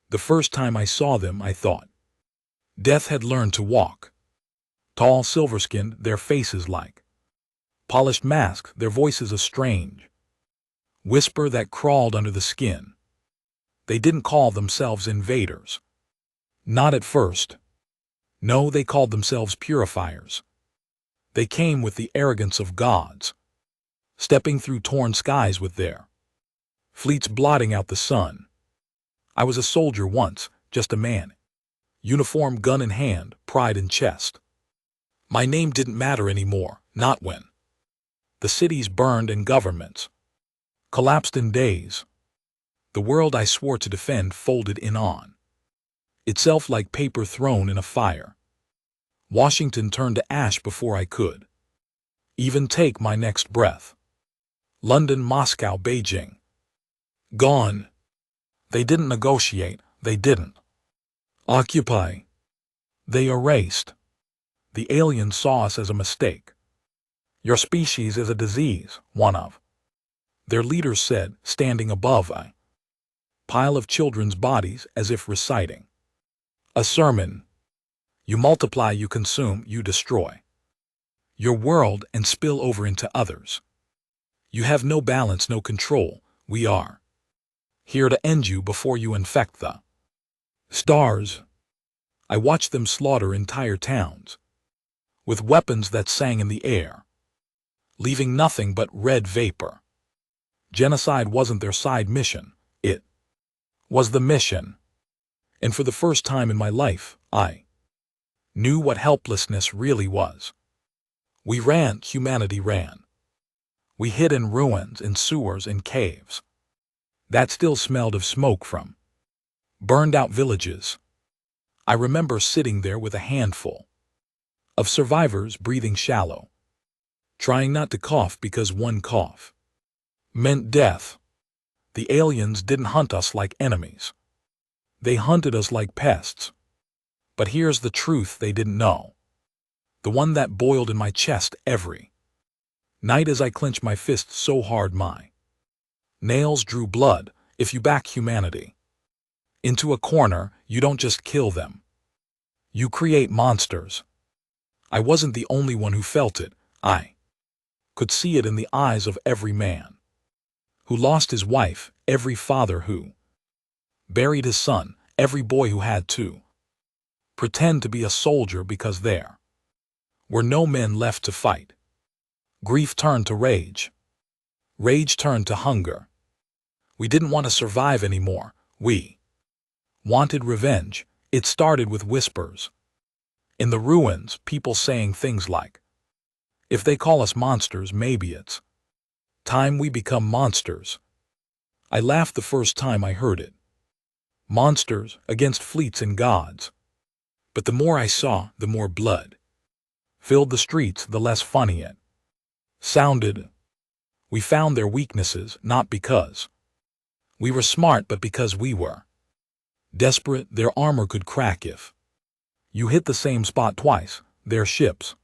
The first time I saw them, I thought. Death had learned to walk. Tall, silver-skinned, their faces like polished masks, their voices a strange whisper that crawled under the skin. They didn't call themselves invaders. Not at first. No, they called themselves purifiers. They came with the arrogance of gods, stepping through torn skies with their fleets blotting out the sun. I was a soldier once, just a man. Uniform, gun in hand, pride in chest. My name didn't matter anymore, not when the cities burned and governments collapsed in days. The world I swore to defend folded in on itself like paper thrown in a fire. Washington turned to ash before I could even take my next breath. London, Moscow, Beijing. Gone. They didn't negotiate, they didn't occupy. They erased. The aliens saw us as a mistake. Your species is a disease, one of their leaders said, standing above a pile of children's bodies as if reciting a sermon. You multiply, you consume, you destroy your world and spill over into others. You have no balance, no control. We are here to end you before you infect the stars. I watched them slaughter entire towns with weapons that sang in the air, leaving nothing but red vapor. Genocide wasn't their side mission, it was the mission. And for the first time in my life, I knew what helplessness really was. We ran, humanity ran. We hid in ruins, in sewers, in caves that still smelled of smoke from burned-out villages. I remember sitting there with a handful of survivors breathing shallow, trying not to cough because one cough meant death. The aliens didn't hunt us like enemies. They hunted us like pests. But here's the truth they didn't know, the one that boiled in my chest every night as I clenched my fists so hard my nails drew blood. If you back humanity into a corner, you don't just kill them. You create monsters. I wasn't the only one who felt it. I could see it in the eyes of every man who lost his wife, every father who buried his son, every boy who had to pretend to be a soldier because there were no men left to fight. Grief turned to rage. Rage turned to hunger. We didn't want to survive anymore. We wanted revenge. It started with whispers. In the ruins, people saying things like, if they call us monsters, maybe it's time we become monsters. I laughed the first time I heard it. Monsters against fleets and gods. But the more I saw, the more blood filled the streets, the less funny it sounded. We found their weaknesses, not because we were smart, but because we were desperate. Their armor could crack if you hit the same spot twice. Their ships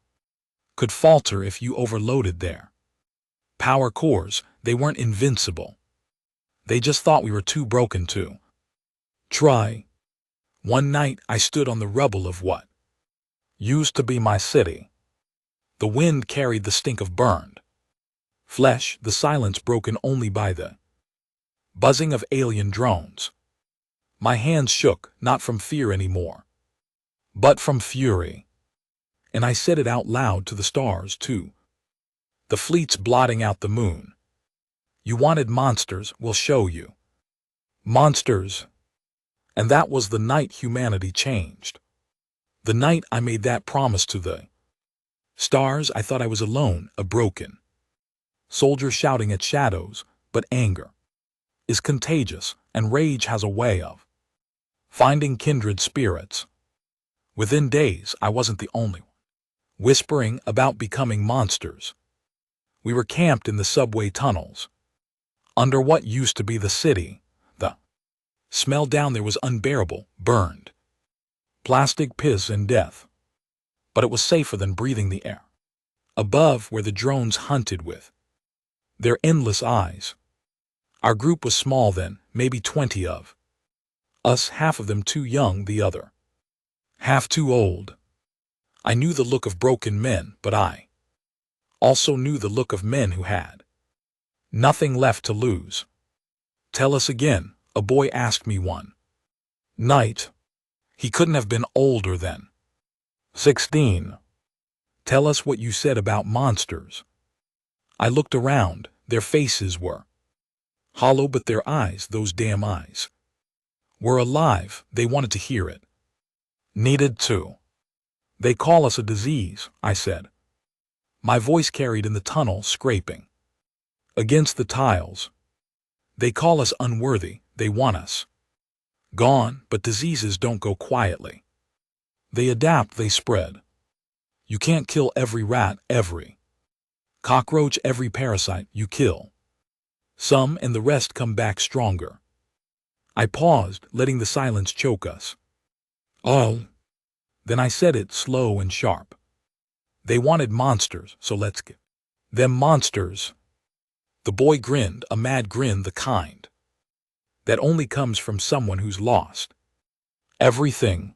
could falter if you overloaded their power cores. They weren't invincible. They just thought we were too broken to try. One night I stood on the rubble of what used to be my city. The wind carried the stink of burned flesh, the silence broken only by the buzzing of alien drones. My hands shook, not from fear anymore, but from fury. And I said it out loud to the stars, too. The fleets blotting out the moon. You wanted monsters, we'll show you monsters. And that was the night humanity changed. The night I made that promise to the stars. I thought I was alone, a broken soldier shouting at shadows, but anger is contagious, and rage has a way of finding kindred spirits. Within days, I wasn't the only one whispering about becoming monsters. We were camped in the subway tunnels, under what used to be the city. The smell down there was unbearable, burned plastic, piss, and death. But it was safer than breathing the air above, where the drones hunted with their endless eyes. Our group was small then, maybe 20 of Us, half of them too young, the other half too old. I knew the look of broken men, but I also knew the look of men who had nothing left to lose. Tell us again, a boy asked me one night. He couldn't have been older than 16. Tell us what you said about monsters. I looked around. Their faces were hollow, but their eyes, those damn eyes, were alive. They wanted to hear it. Needed to. They call us a disease, I said. My voice carried in the tunnel, scraping against the tiles. They call us unworthy. They want us gone, but diseases don't go quietly. They adapt, they spread. You can't kill every rat, every cockroach, every parasite. You kill some, and the rest come back stronger. I paused, letting the silence choke us. Oh. Then I said it slow and sharp. They wanted monsters, so let's get them monsters. The boy grinned, a mad grin, the kind that only comes from someone who's lost everything.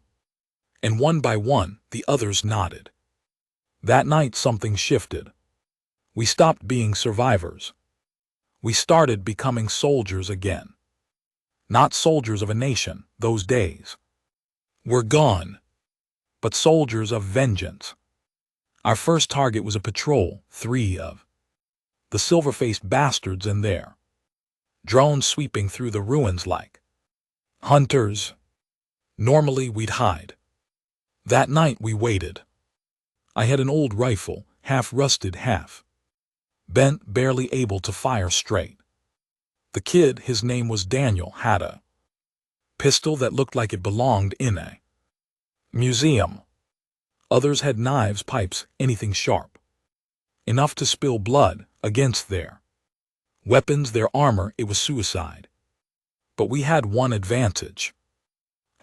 And one by one, the others nodded. That night something shifted. We stopped being survivors. We started becoming soldiers again. Not soldiers of a nation, those days were gone, but soldiers of vengeance. Our first target was a patrol, 3 of the silver-faced bastards in their drones sweeping through the ruins like hunters. Normally we'd hide. That night we waited. I had an old rifle, half rusted, half bent, barely able to fire straight. The kid, his name was Daniel, had a pistol that looked like it belonged in a museum. Others had knives, pipes, anything sharp enough to spill blood. Against their weapons, their armor, it was suicide. But we had one advantage.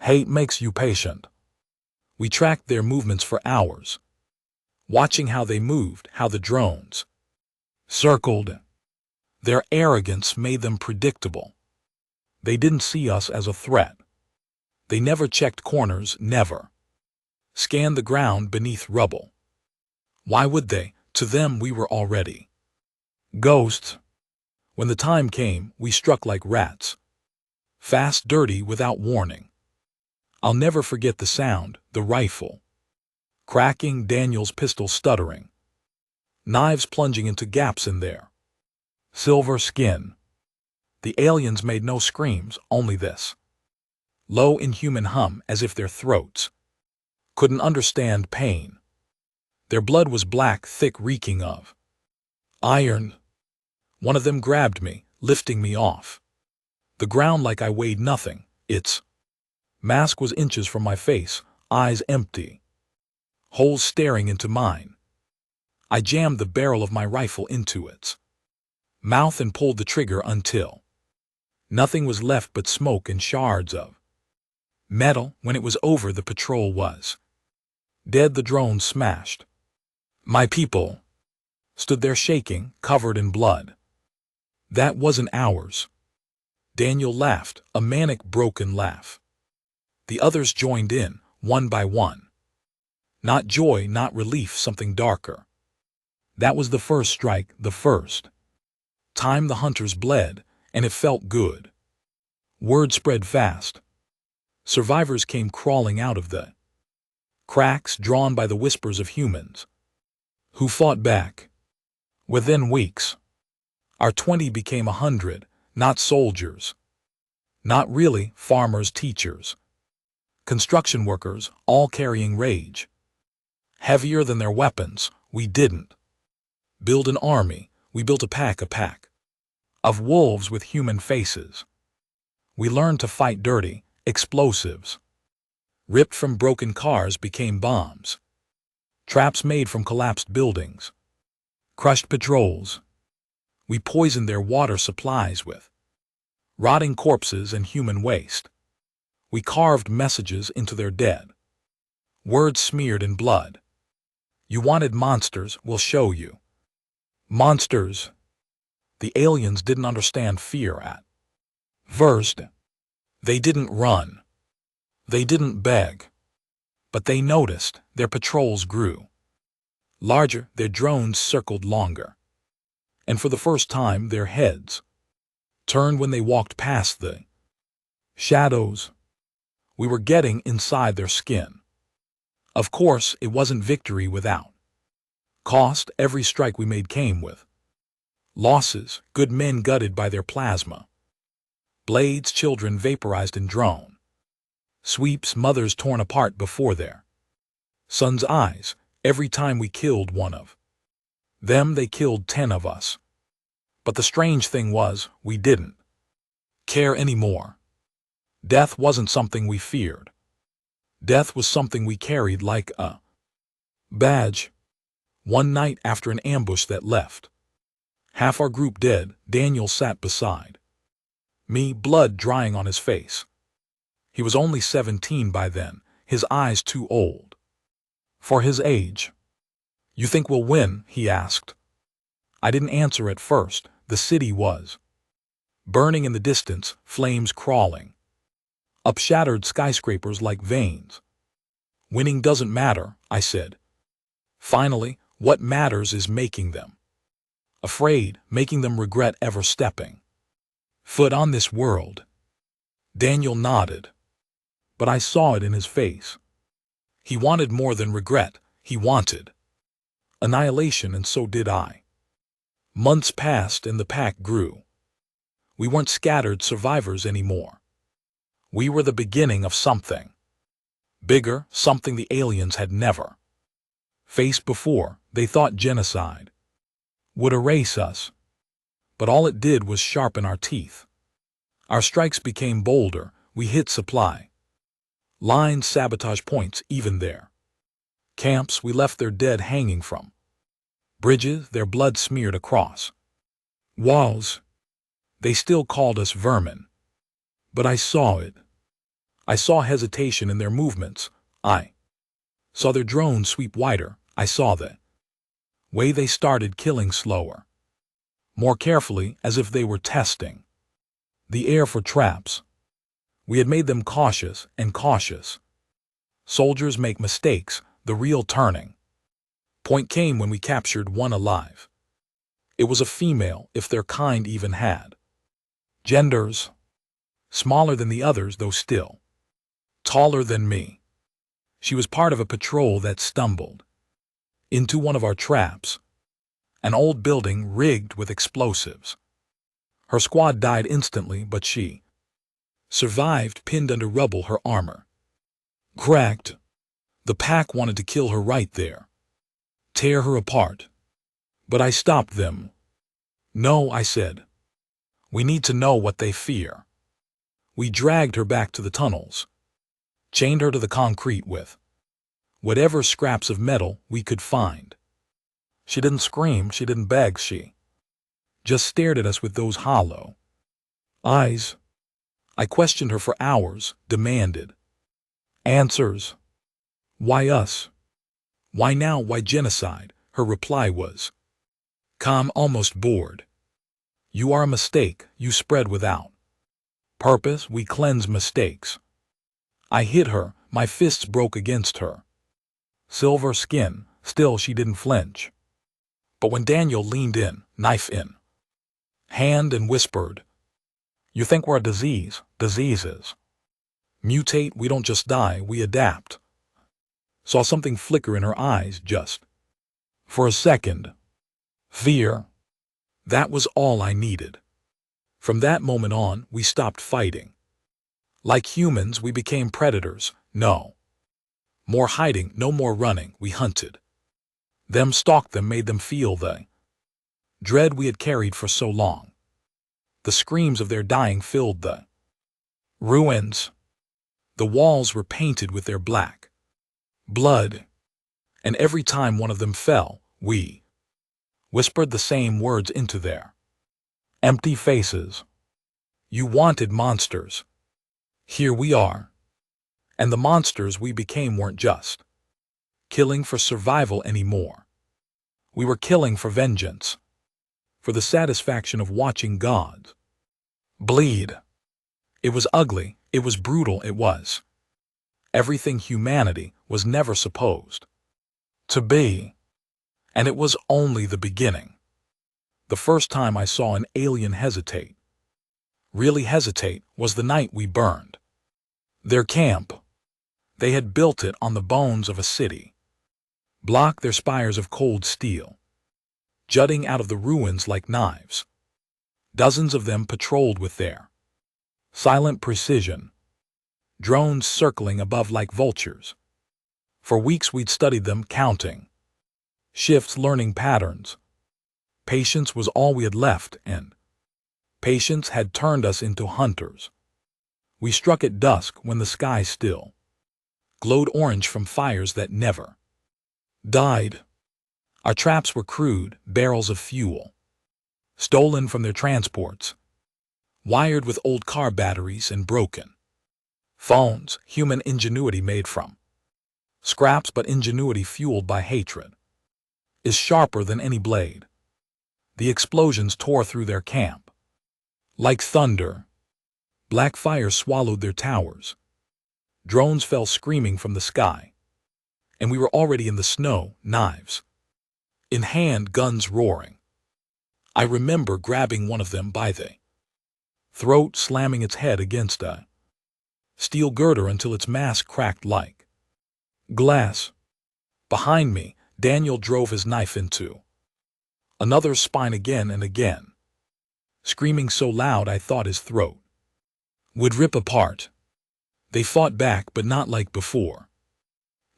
Hate makes you patient. We tracked their movements for hours, watching how they moved, how the drones circled. Their arrogance made them predictable. They didn't see us as a threat. They never checked corners, never scanned the ground beneath rubble. Why would they? To them we were already ghosts. When the time came, we struck like rats. Fast, dirty, without warning. I'll never forget the sound, the rifle cracking, Daniel's pistol stuttering, knives plunging into gaps in their silver skin. The aliens made no screams, only this low, inhuman hum, as if their throats couldn't understand pain. Their blood was black, thick, reeking of iron. One of them grabbed me, lifting me off the ground like I weighed nothing. Its mask was inches from my face, eyes empty, holes staring into mine. I jammed the barrel of my rifle into its mouth and pulled the trigger until nothing was left but smoke and shards of metal. When it was over, the patrol was dead, the drone smashed. My people stood there shaking, covered in blood. That wasn't ours. Daniel laughed, a manic, broken laugh. The others joined in, one by one. Not joy, not relief, something darker. That was the first strike, the first time the hunters bled, and it felt good. Word spread fast. Survivors came crawling out of the cracks, drawn by the whispers of humans who fought back. Within weeks, our 20 became 100, not soldiers. Not really, farmers, teachers, construction workers, all carrying rage. Heavier than their weapons. We didn't build an army, we built a pack of wolves with human faces. We learned to fight dirty. Explosives ripped from broken cars became bombs. Traps made from collapsed buildings. Crushed patrols. We poisoned their water supplies with rotting corpses and human waste. We carved messages into their dead. Words smeared in blood. You wanted monsters, we'll show you. Monsters. The aliens didn't understand fear at first. They didn't run. They didn't beg, but they noticed their patrols grew larger, their drones circled longer, and for the first time their heads turned when they walked past the shadows. We were getting inside their skin. Of course, it wasn't victory without cost. Every strike we made came with losses, good men gutted by their plasma blades, children vaporized in drone sweeps, mothers torn apart before their sons' eyes. Every time we killed one of them, they killed 10 of us. But the strange thing was, we didn't care anymore. Death wasn't something we feared. Death was something we carried like a badge. One night after an ambush that left half our group dead, Daniel sat beside me, blood drying on his face. He was only 17 by then, his eyes too old for his age. "You think we'll win?" he asked. I didn't answer at first. The city was burning in the distance, flames crawling up shattered skyscrapers like veins. "Winning doesn't matter," I said. "Finally, what matters is making them afraid, making them regret ever stepping foot on this world." Daniel nodded, but I saw it in his face. He wanted more than regret. He wanted annihilation, and so did I. Months passed and the pack grew. We weren't scattered survivors anymore. We were the beginning of something bigger, something the aliens had never faced before. They thought genocide would erase us, but all it did was sharpen our teeth. Our strikes became bolder. We hit supply lines, sabotage points, even their camps. We left their dead hanging from bridges, their blood smeared across walls. They still called us vermin, but I saw it. I saw hesitation in their movements. I saw their drones sweep wider. I saw the way they started killing slower, more carefully, as if they were testing the air for traps. We had made them cautious and cautious. Soldiers make mistakes. The real turning point came when we captured one alive. It was a female, if their kind even had genders. Smaller than the others, though still taller than me. She was part of a patrol that stumbled into one of our traps, an old building rigged with explosives. Her squad died instantly, but she survived, pinned under rubble, her armor cracked. The pack wanted to kill her right there, tear her apart. But I stopped them. "No," I said. "We need to know what they fear." We dragged her back to the tunnels, chained her to the concrete with whatever scraps of metal we could find. She didn't scream, she didn't beg, she just stared at us with those hollow eyes. I questioned her for hours, demanded answers. "Why us? Why now? Why genocide?" Her reply was calm, almost bored. "You are a mistake. You spread without purpose. We cleanse mistakes." I hit her. My fists broke against her silver skin. Still, she didn't flinch. But when Daniel leaned in, knife in hand, and whispered, "You think we're a disease? Diseases mutate. We don't just die, we adapt." Saw something flicker in her eyes, just for a second. Fear. That was all I needed. From that moment on, we stopped fighting. Like humans, we became predators. No more hiding, no more running. We hunted them, stalked them, made them feel the dread we had carried for so long. The screams of their dying filled the ruins. The walls were painted with their black blood, and every time one of them fell, we whispered the same words into their empty faces. "You wanted monsters. Here we are." And the monsters we became weren't just killing for survival anymore. We were killing for vengeance, for the satisfaction of watching gods bleed. It was ugly, it was brutal, it was everything humanity was never supposed to be. And it was only the beginning. The first time I saw an alien hesitate, really hesitate, was the night we burned their camp. They had built it on the bones of a city, blocked their spires of cold steel, jutting out of the ruins like knives. Dozens of them patrolled with their silent precision, drones circling above like vultures. For weeks we'd studied them, counting shifts, learning patterns. Patience was all we had left, and patience had turned us into hunters. We struck at dusk when the sky still glowed orange from fires that never died. Our traps were crude, barrels of fuel, stolen from their transports, wired with old car batteries and broken phones, human ingenuity made from scraps, but ingenuity fueled by hatred is sharper than any blade. The explosions tore through their camp like thunder. Black fire swallowed their towers. Drones fell screaming from the sky, and we were already in the snow, knives in hand, guns roaring. I remember grabbing one of them by the throat, slamming its head against a steel girder until its mask cracked like glass. Behind me, Daniel drove his knife into another's spine again and again, screaming so loud I thought his throat would rip apart. They fought back, but not like before.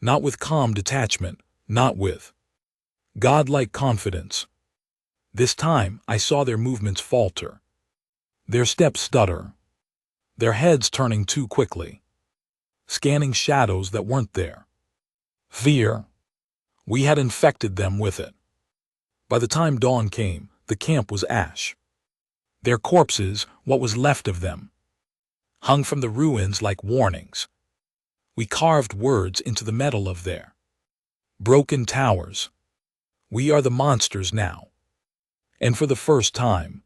Not with calm detachment, not with godlike confidence. This time I saw their movements falter, their steps stutter, their heads turning too quickly, scanning shadows that weren't there. Fear. We had infected them with it. By the time dawn came, the camp was ash. Their corpses, what was left of them, hung from the ruins like warnings. We carved words into the metal of their broken towers. We are the monsters now. And for the first time,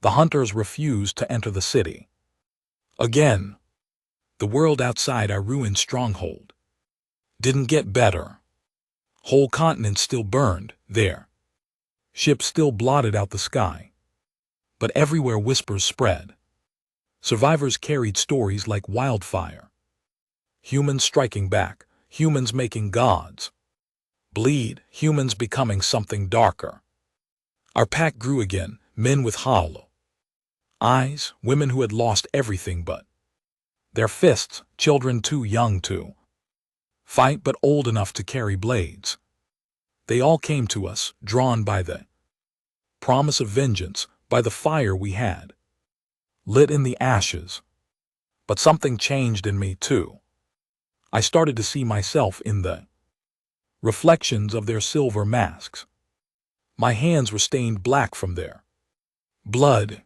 the hunters refused to enter the city again. The world outside our ruined stronghold didn't get better. Whole continents still burned there. Ships still blotted out the sky. But everywhere whispers spread. Survivors carried stories like wildfire. Humans striking back, humans making gods bleed, humans becoming something darker. Our pack grew again, men with hollow eyes, women who had lost everything but their fists, children too young to fight but old enough to carry blades. They all came to us, drawn by the promise of vengeance, by the fire we had lit in the ashes. But something changed in me too. I started to see myself in the reflections of their silver masks. My hands were stained black from their blood,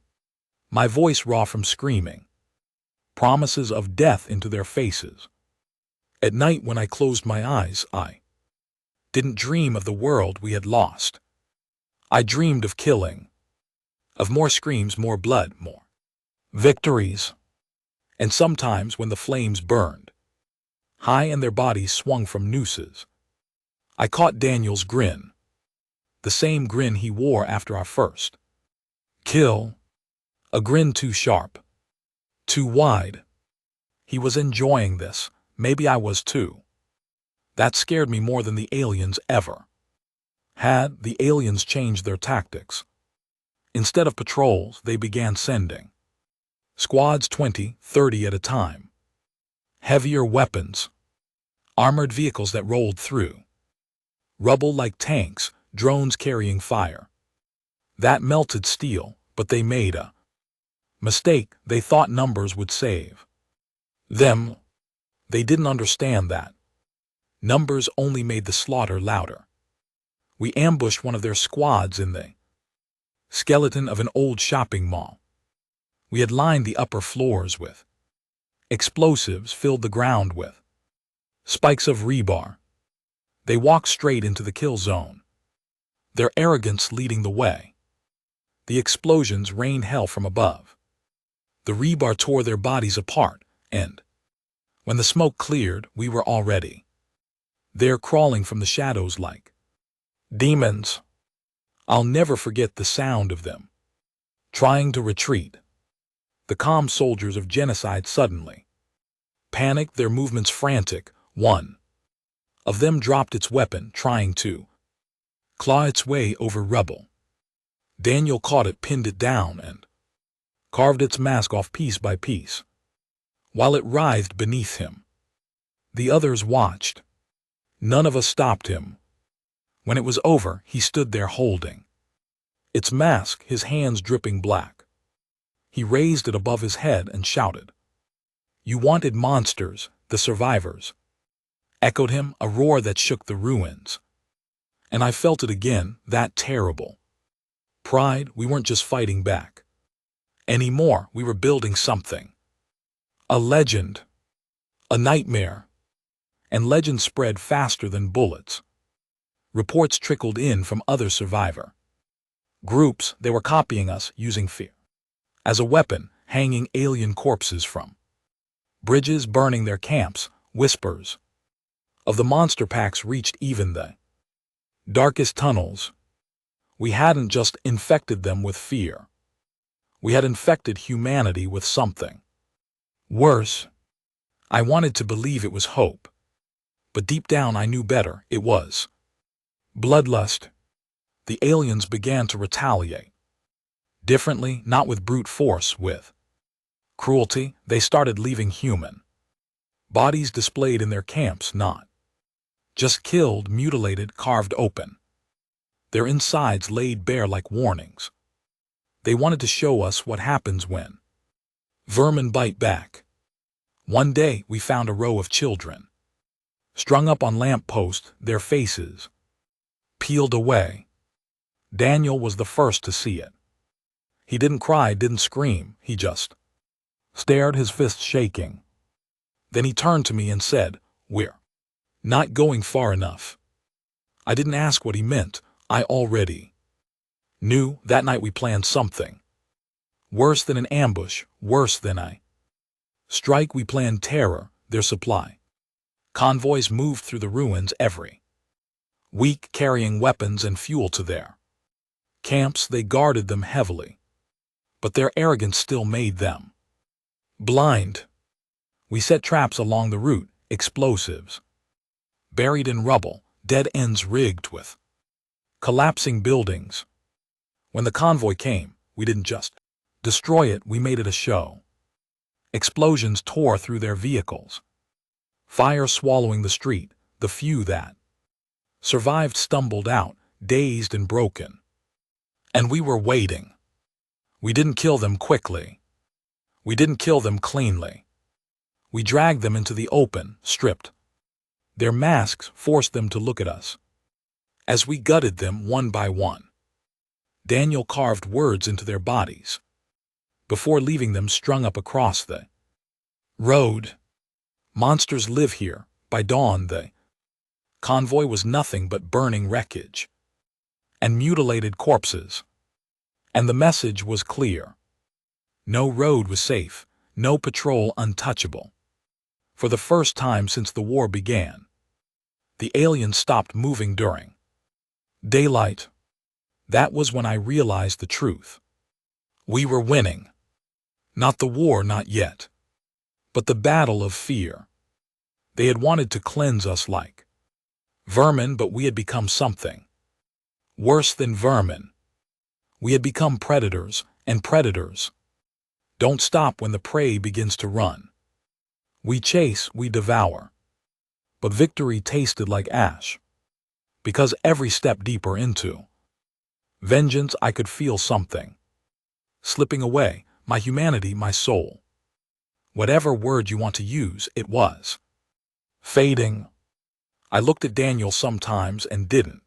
my voice raw from screaming promises of death into their faces. At night when I closed my eyes, I didn't dream of the world we had lost. I dreamed of killing, of more screams, more blood, more victories. And sometimes when the flames burned high and their bodies swung from nooses, I caught Daniel's grin, the same grin he wore after our first kill, a grin too sharp, too wide. He was enjoying this. Maybe I was too. That scared me more than the aliens ever had. The aliens changed their tactics. Instead of patrols, they began sending squads 20, 30 at a time. Heavier weapons, armored vehicles that rolled through rubble like tanks, drones carrying fire that melted steel. But they made a mistake. They thought numbers would save them. They didn't understand that numbers only made the slaughter louder. We ambushed one of their squads in the skeleton of an old shopping mall. We had lined the upper floors with explosives, filled the ground with spikes of rebar. They walked straight into the kill zone, their arrogance leading the way. The explosions rained hell from above. The rebar tore their bodies apart, and When the smoke cleared, we were already there, crawling from the shadows like demons. I'll never forget the sound of them trying to retreat. The calm soldiers of Genocide suddenly panicked, their movements frantic. One of them dropped its weapon, trying to claw its way over rubble. Daniel caught it, pinned it down, and carved its mask off piece by piece, while it writhed beneath him. The others watched. None of us stopped him. When it was over, he stood there holding its mask, his hands dripping black. He raised it above his head and shouted, "You wanted monsters, the survivors," echoed him, a roar that shook the ruins. And I felt it again, that terrible pride. We weren't just fighting back anymore, we were building something. A legend. A nightmare. And legends spread faster than bullets. Reports trickled in from other survivor groups. They were copying us, using fear as a weapon, hanging alien corpses from bridges, burning their camps. Whispers of the monster packs reached even the darkest tunnels. We hadn't just infected them with fear. We had infected humanity with something worse. I wanted to believe it was hope, but deep down I knew better. It was bloodlust. The aliens began to retaliate. Differently, not with brute force, with cruelty. They started leaving human bodies displayed in their camps, not just killed, mutilated, carved open. Their insides laid bare like warnings. They wanted to show us what happens when vermin bite back. One day we found a row of children strung up on lamp posts, their faces peeled away. Daniel was the first to see it. He didn't cry, didn't scream, he just stared, his fists shaking. Then he turned to me and said, "We're not going far enough." I didn't ask what he meant. I already knew. That night we planned something worse than an ambush, worse than a strike. We planned terror. Their supply convoys moved through the ruins every week, carrying weapons and fuel to their camps. They guarded them heavily, but their arrogance still made them blind. We set traps along the route, explosives buried in rubble, dead ends rigged with collapsing buildings. When the convoy came, we didn't just destroy it, we made it a show. Explosions tore through their vehicles, fire swallowing the street. The few that survived stumbled out, dazed and broken. And we were waiting. We didn't kill them quickly. We didn't kill them cleanly. We dragged them into the open, stripped their masks, forced them to look at us. As we gutted them one by one, Daniel carved words into their bodies before leaving them strung up across the road. "Monsters live here." By dawn, the convoy was nothing but burning wreckage and mutilated corpses. And the message was clear. No road was safe, no patrol untouchable. For the first time since the war began, the aliens stopped moving during daylight. That was when I realized the truth. We were winning. Not the war, not yet, but the battle of fear. They had wanted to cleanse us like vermin, but we had become something worse than vermin. We had become predators, and predators don't stop when the prey begins to run. We chase, we devour. But victory tasted like ash, because every step deeper into vengeance I could feel something slipping away, my humanity, my soul. Whatever word you want to use, it was fading. I looked at Daniel sometimes and didn't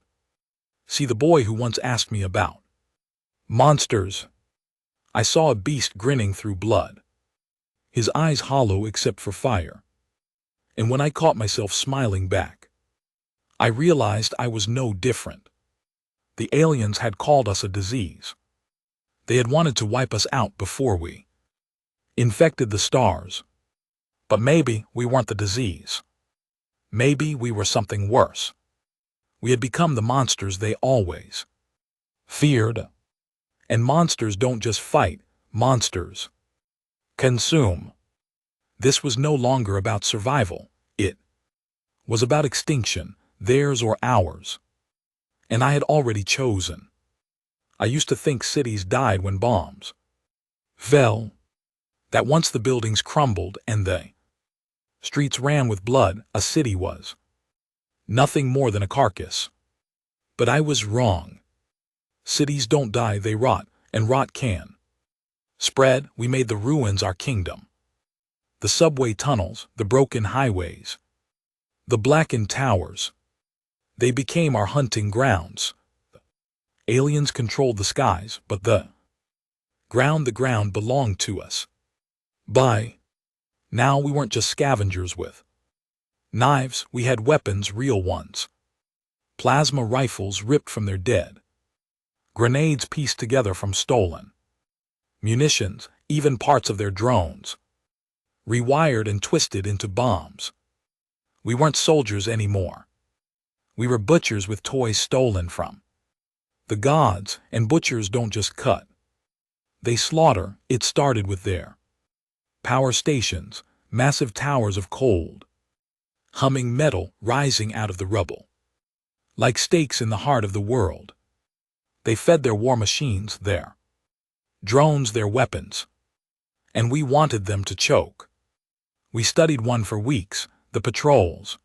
see the boy who once asked me about monsters. I saw a beast grinning through blood, his eyes hollow except for fire. And when I caught myself smiling back, I realized I was no different. The aliens had called us a disease. They had wanted to wipe us out before we infected the stars. But maybe we weren't the disease. Maybe we were something worse. We had become the monsters they always feared. And monsters don't just fight, monsters consume. This was no longer about survival. It was about extinction, theirs or ours. And I had already chosen. I used to think cities died when bombs fell, that once the buildings crumbled and the streets ran with blood, a city was nothing more than a carcass. But I was wrong. Cities don't die, they rot, and rot can spread. We made the ruins our kingdom. The subway tunnels, the broken highways, the blackened towers. They became our hunting grounds. Aliens controlled the skies, but the ground belonged to us. By now we weren't just scavengers with knives, we had weapons, real ones. Plasma rifles ripped from their dead. Grenades pieced together from stolen munitions, even parts of their drones, rewired and twisted into bombs. We weren't soldiers anymore. We were butchers with toys stolen from the gods, and butchers don't just cut. They slaughter. It started with their power stations, massive towers of cold, humming metal rising out of the rubble. Like stakes in the heart of the world. They fed their war machines, their drones, their weapons. And we wanted them to choke. We studied one for weeks, the patrols,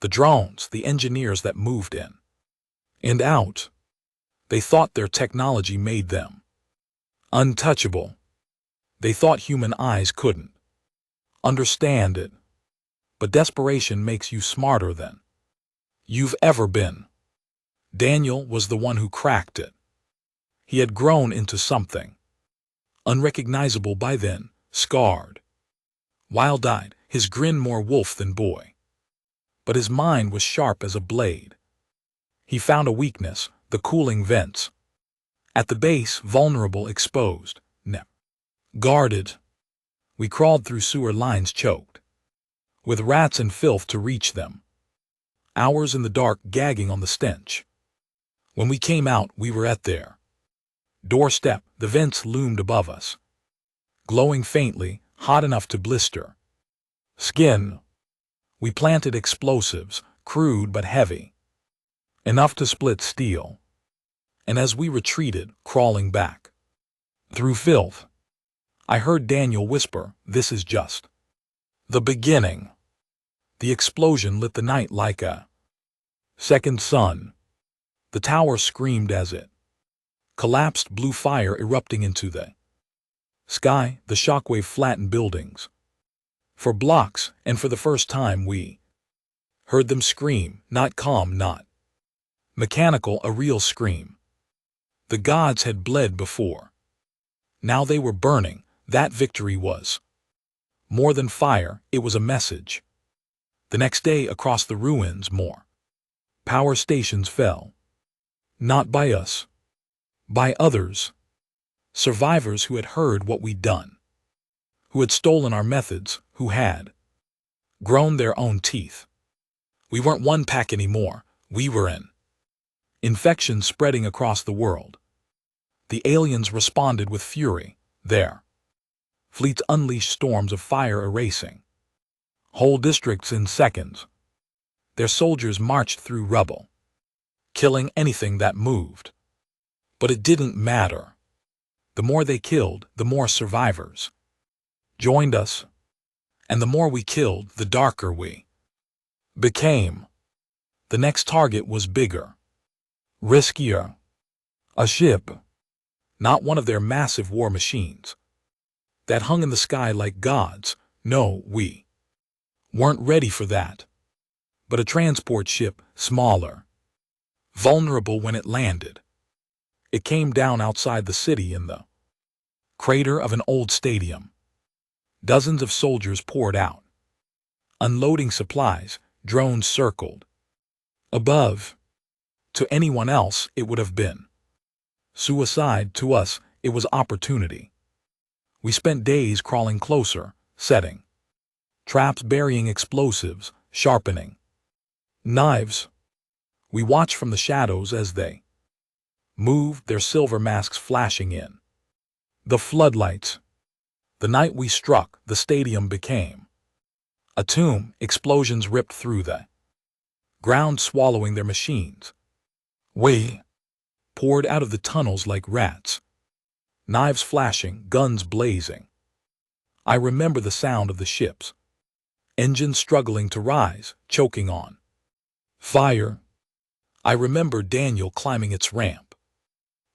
the drones, the engineers that moved in and out. They thought their technology made them untouchable. They thought human eyes couldn't understand it. But desperation makes you smarter than you've ever been. Daniel was the one who cracked it. He had grown into something unrecognizable by then, scarred, wild-eyed, his grin more wolf than boy. But his mind was sharp as a blade. He found a weakness, the cooling vents. At the base, vulnerable, exposed, guarded. We crawled through sewer lines choked with rats and filth to reach them. Hours in the dark, gagging on the stench. When we came out, we were at their doorstep. The vents loomed above us, glowing faintly, hot enough to blister skin. We planted explosives, crude but heavy, enough to split steel. And as we retreated, crawling back through filth, I heard Daniel whisper, "This is just the beginning." The explosion lit the night like a second sun. The tower screamed as it collapsed, blue fire erupting into the sky. The shockwave flattened buildings for blocks, and for the first time we heard them scream, not calm, not mechanical, a real scream. The gods had bled before. Now they were burning. That victory was more than fire, it was a message. The next day, across the ruins, more power stations fell. Not by us. By others. Survivors who had heard what we'd done. Who had stolen our methods, who had grown their own teeth. We weren't one pack anymore, we were an infection spreading across the world. The aliens responded with fury. Their fleets unleashed storms of fire, erasing whole districts in seconds. Their soldiers marched through rubble, killing anything that moved. But it didn't matter. The more they killed, the more survivors joined us. And the more we killed, the darker we became. The next target was bigger, riskier. A ship. Not one of their massive war machines that hung in the sky like gods. No, we weren't ready for that. But a transport ship, smaller, vulnerable when it landed. It came down outside the city in the crater of an old stadium. Dozens of soldiers poured out, unloading supplies. Drones circled above. To anyone else, it would have been suicide. To us, it was opportunity. We spent days crawling closer, setting traps burying explosives, sharpening knives. We watched from the shadows as they moved, their silver masks flashing in the floodlights. The night we struck, the stadium became a tomb. Explosions ripped through the ground, swallowing their machines. We poured out of the tunnels like rats, knives flashing, guns blazing. I remember the sound of the ships, engines struggling to rise, choking on fire. I remember Daniel climbing its ramp,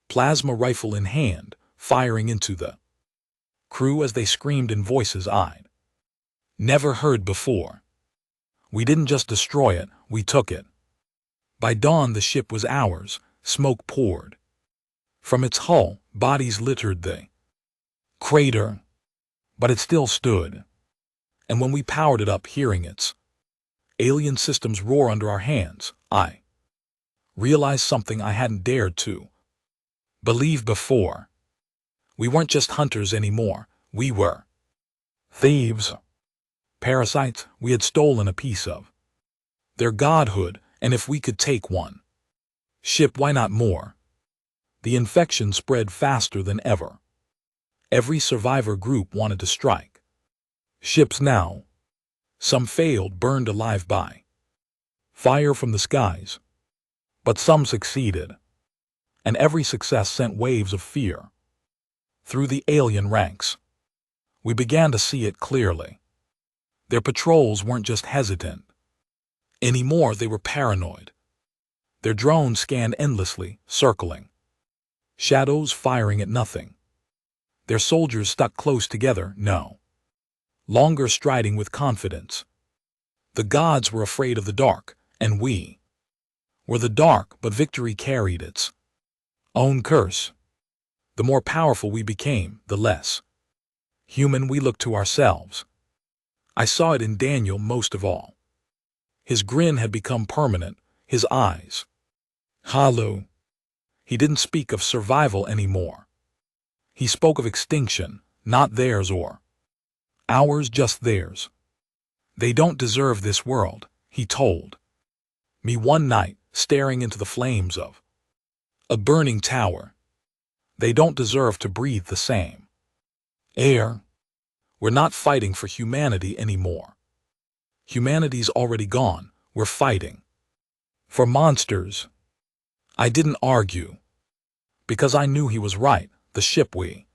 plasma rifle in hand, firing into the crew as they screamed in voices I'd never heard before. We didn't just destroy it, we took it. By dawn the ship was ours. Smoke poured from its hull, bodies littered the crater, but it still stood. And when we powered it up, hearing its alien systems roar under our hands, I realized something I hadn't dared to believe before. We weren't just hunters anymore, we were thieves, parasites. We had stolen a piece of their godhood, and if we could take one ship, why not more? The infection spread faster than ever. Every survivor group wanted to strike ships now. Some failed, burned alive by fire from the skies. But some succeeded, and every success sent waves of fear through the alien ranks. We began to see it clearly. Their patrols weren't just hesitant anymore, they were paranoid. Their drones scanned endlessly, circling shadows, firing at nothing. Their soldiers stuck close together, no longer striding with confidence. The gods were afraid of the dark, and we were the dark, but victory carried its own curse. The more powerful we became, the less human we looked to ourselves. I saw it in Daniel most of all. His grin had become permanent, his eyes hollow. He didn't speak of survival anymore. He spoke of extinction, not theirs or ours, just theirs. They don't deserve this world, he told me one night, staring into the flames of a burning tower. They don't deserve to breathe the same air. We're not fighting for humanity anymore. Humanity's already gone. We're fighting for monsters. I didn't argue, because I knew he was right. The ship we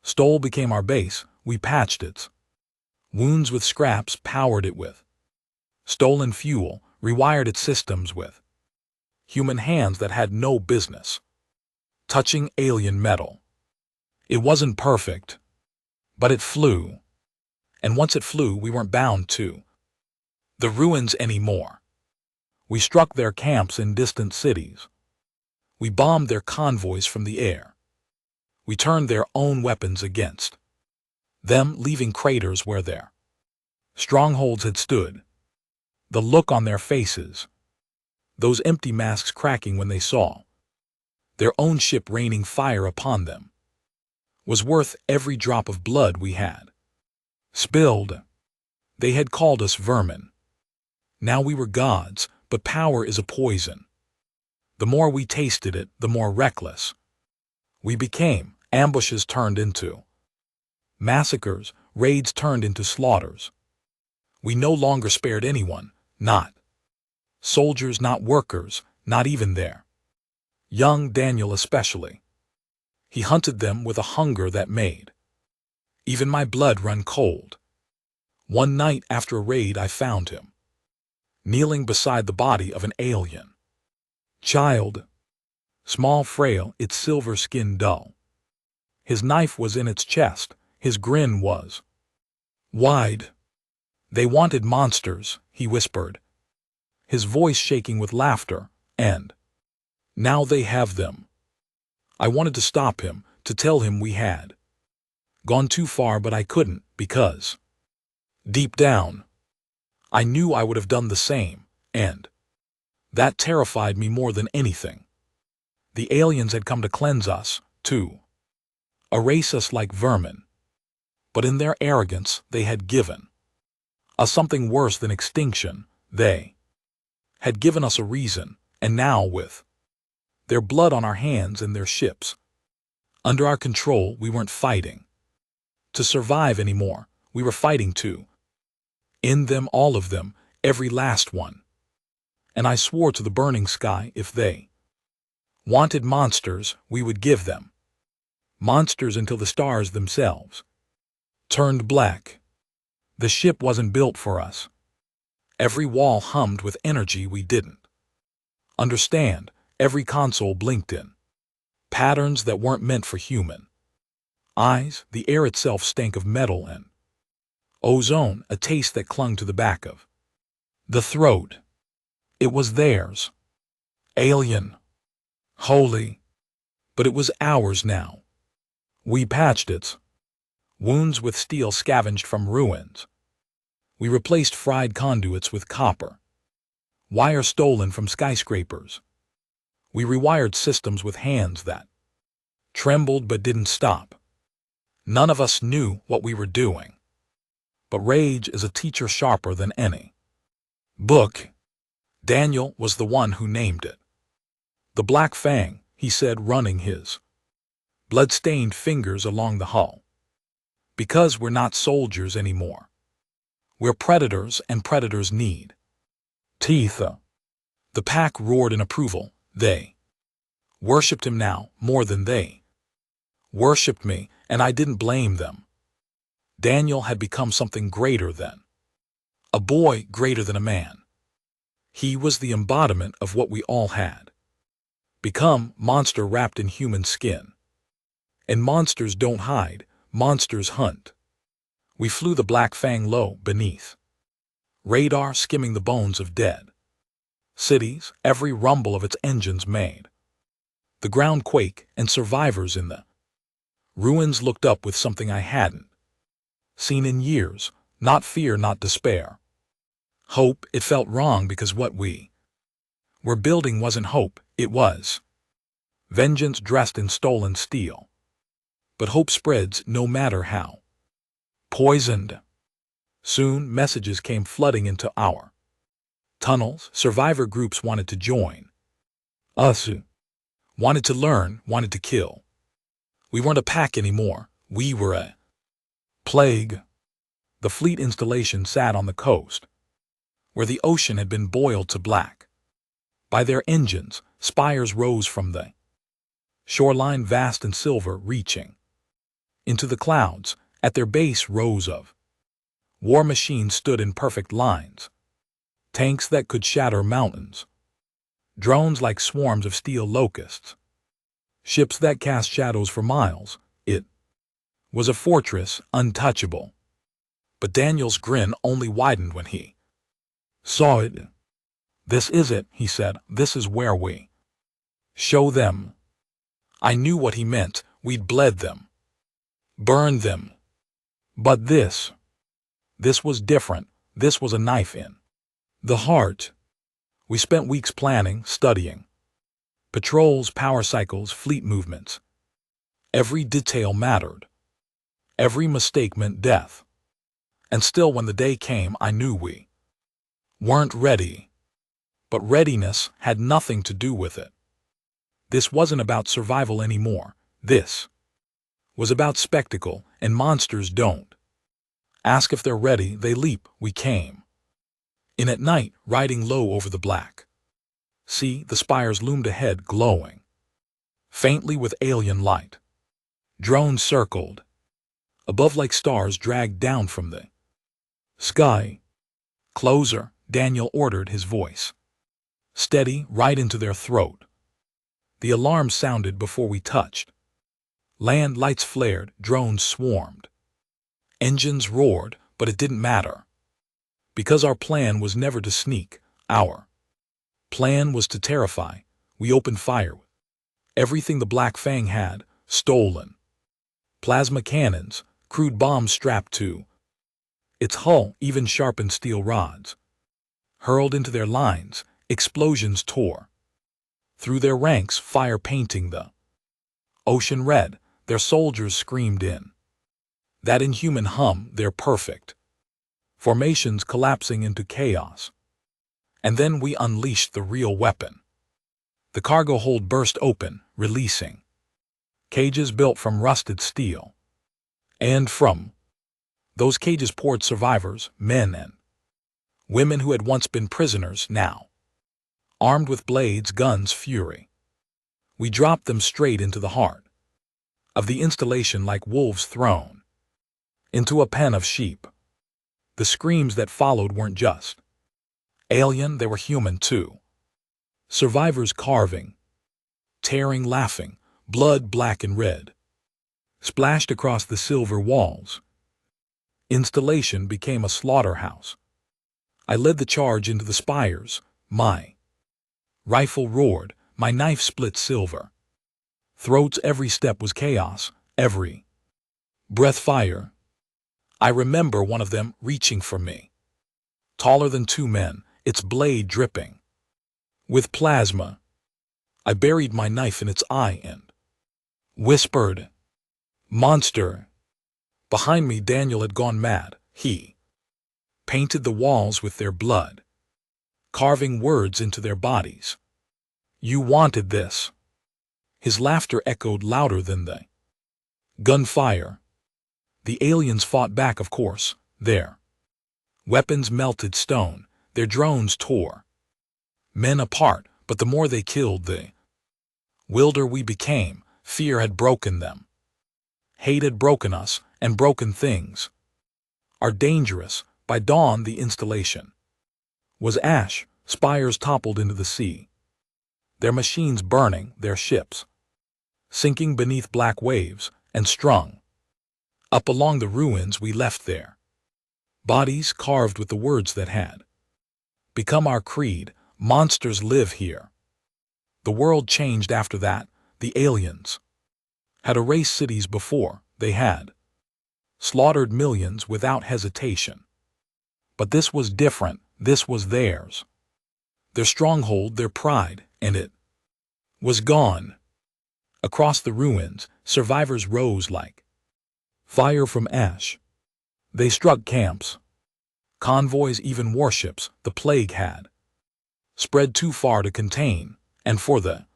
stole became our base. We patched its wounds with scraps, powered it with stolen fuel, rewired its systems with human hands that had no business touching alien metal. It wasn't perfect, but it flew. And once it flew, we weren't bound to the ruins anymore. We struck their camps in distant cities. We bombed their convoys from the air. We turned their own weapons against them, leaving craters where their strongholds had stood. The look on their faces, those empty masks cracking when they saw their own ship raining fire upon them, was worth every drop of blood we had spilled. They had called us vermin. Now we were gods, but power is a poison. The more we tasted it, the more reckless we became. Ambushes turned into massacres, raids turned into slaughters. We no longer spared anyone, not soldiers, not workers, not even their young, Daniel especially. He hunted them with a hunger that made even my blood run cold. One night after a raid, I found him kneeling beside the body of an alien child, small, frail, its silver skin dull. His knife was in its chest, his grin was wide. They wanted monsters, he whispered, his voice shaking with laughter, and now they have them. I wanted to stop him, to tell him we had gone too far, but I couldn't, because deep down, I knew I would have done the same, and that terrified me more than anything. The aliens had come to cleanse us, to erase us like vermin. But in their arrogance, they had given A something worse than extinction. They had given us a reason, and now with their blood on our hands and their ships under our control, we weren't fighting to survive anymore. We were fighting to end them, all of them, every last one. And I swore to the burning sky, if they wanted monsters, we would give them monsters until the stars themselves turned black. The ship wasn't built for us. Every wall hummed with energy we didn't understand. Every console blinked in patterns that weren't meant for human eyes. The air itself stank of metal and ozone, a taste that clung to the back of the throat. It was theirs. Alien. Holy. But it was ours now. We patched its wounds with steel scavenged from ruins. We replaced fried conduits with copper wire stolen from skyscrapers. We rewired systems with hands that trembled but didn't stop. None of us knew what we were doing. But rage is a teacher sharper than any book. Daniel was the one who named it. The Black Fang, he said, running his blood-stained fingers along the hull. Because we're not soldiers anymore. We're predators, and predators need teeth. The pack roared in approval. They worshipped him now more than they worshipped me, and I didn't blame them. Daniel had become something greater than a boy, greater than a man. He was the embodiment of what we all had become, monster wrapped in human skin. And monsters don't hide, monsters hunt. We flew the Black Fang low beneath radar, skimming the bones of dead cities. Every rumble of its engines made the ground quake, and survivors in the ruins looked up with something I hadn't seen in years. Not fear, not despair. Hope. It felt wrong because what we were building wasn't hope, it was vengeance dressed in stolen steel. But hope spreads no matter how poisoned. Soon messages came flooding into our tunnels. Survivor groups wanted to join us, wanted to learn, wanted to kill. We weren't a pack anymore. We were a plague. The fleet installation sat on the coast, where the ocean had been boiled to black by their engines. Spires rose from the shoreline, vast and silver, reaching into the clouds. At their base, rows of war machines stood in perfect lines. Tanks that could shatter mountains. Drones like swarms of steel locusts. Ships that cast shadows for miles. It was a fortress, untouchable. But Daniel's grin only widened when he saw it. This is it, he said. This is where we show them. I knew what he meant. We'd bled them, burned them. But this was different. This was a knife in the heart. We spent weeks planning, studying patrols, power cycles, fleet movements. Every detail mattered. Every mistake meant death. And still, when the day came, I knew we weren't ready. But readiness had nothing to do with it. This wasn't about survival anymore. This was about spectacle, and monsters don't ask if they're ready, they leap. We came in at night, riding low over the black sea. The spires loomed ahead, glowing faintly with alien light. Drones circled above like stars dragged down from the sky. Closer, Daniel ordered, his voice steady, right into their throat. The alarm sounded before we touched land. Lights flared, drones swarmed, engines roared, but it didn't matter. Because our plan was never to sneak. Our plan was to terrify. We opened fire with everything the Black Fang had stolen. Plasma cannons, crude bombs strapped to its hull, even sharpened steel rods. Hurled into their lines, explosions tore through their ranks, fire painting the ocean red. Their soldiers screamed in that inhuman hum, their perfect formations collapsing into chaos. And then we unleashed the real weapon. The cargo hold burst open, releasing cages built from rusted steel. And from those cages poured survivors, men and women who had once been prisoners now, armed with blades, guns, fury. We dropped them straight into the heart of the installation like wolves thrown into a pen of sheep. The screams that followed weren't just alien, they were human too. Survivors carving, tearing, laughing, blood black and red, splashed across the silver walls. Installation became a slaughterhouse. I led the charge into the spires. My rifle roared, my knife split silver throats. Every step was chaos, every breath fire. I remember one of them reaching for me, taller than two men, its blade dripping with plasma. I buried my knife in its eye and whispered, "Monster!" Behind me, Daniel had gone mad. He painted the walls with their blood, carving words into their bodies. "You wanted this." His laughter echoed louder than the gunfire. The aliens fought back, of course. Their weapons melted stone, their drones tore men apart, but the more they killed, the wilder we became. Fear had broken them. Hate had broken us, and broken things are dangerous. By dawn, the installation was ash. Spires toppled into the sea, their machines burning, their ships sinking beneath black waves, and strung up along the ruins we left there. Bodies carved with the words that had become our creed. Monsters live here. The world changed after that. The aliens had erased cities before. They had slaughtered millions without hesitation. But this was different. This was theirs. Their stronghold, their pride, and it was gone. Across the ruins, survivors rose like fire from ash. They struck camps, convoys, even warships. The plague had spread too far to contain, and for the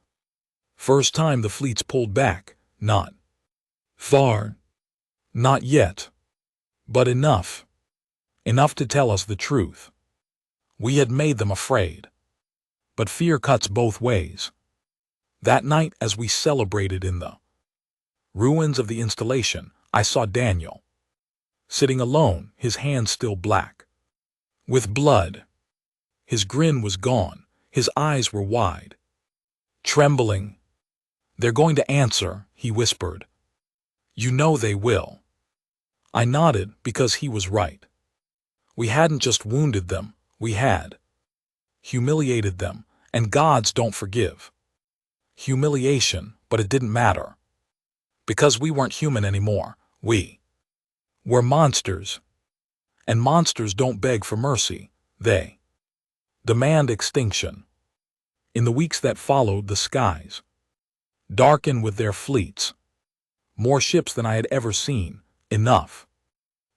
first time the fleets pulled back. Not far, not yet, but enough. Enough to tell us the truth. We had made them afraid. But fear cuts both ways. That night, as we celebrated in the ruins of the installation, I saw Daniel sitting alone, his hands still black with blood. His grin was gone. His eyes were wide, trembling. "They're going to answer," he whispered. "You know they will." I nodded, because he was right. We hadn't just wounded them, we had humiliated them, and gods don't forgive humiliation, but it didn't matter. Because we weren't human anymore. We were monsters. And monsters don't beg for mercy. They demand extinction. In the weeks that followed, the skies darkened with their fleets. More ships than I had ever seen. Enough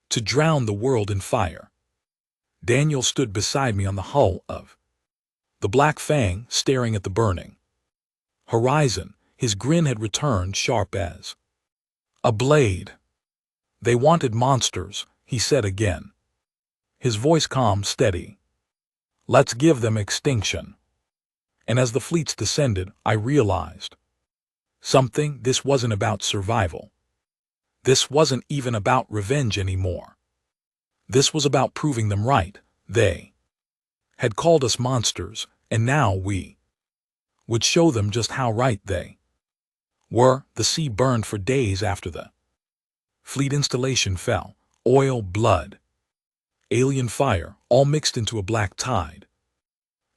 to drown the world in fire. Daniel stood beside me on the hull of the Black Fang, staring at the burning horizon. His grin had returned, sharp as a blade. "They wanted monsters," he said again, his voice calm, steady. "Let's give them extinction." And as the fleets descended, I realized something. This wasn't about survival. This wasn't even about revenge anymore. This was about proving them right. They had called us monsters, and now we would show them just how right they were. The sea burned for days after the fleet installation fell. Oil, blood, alien fire, all mixed into a black tide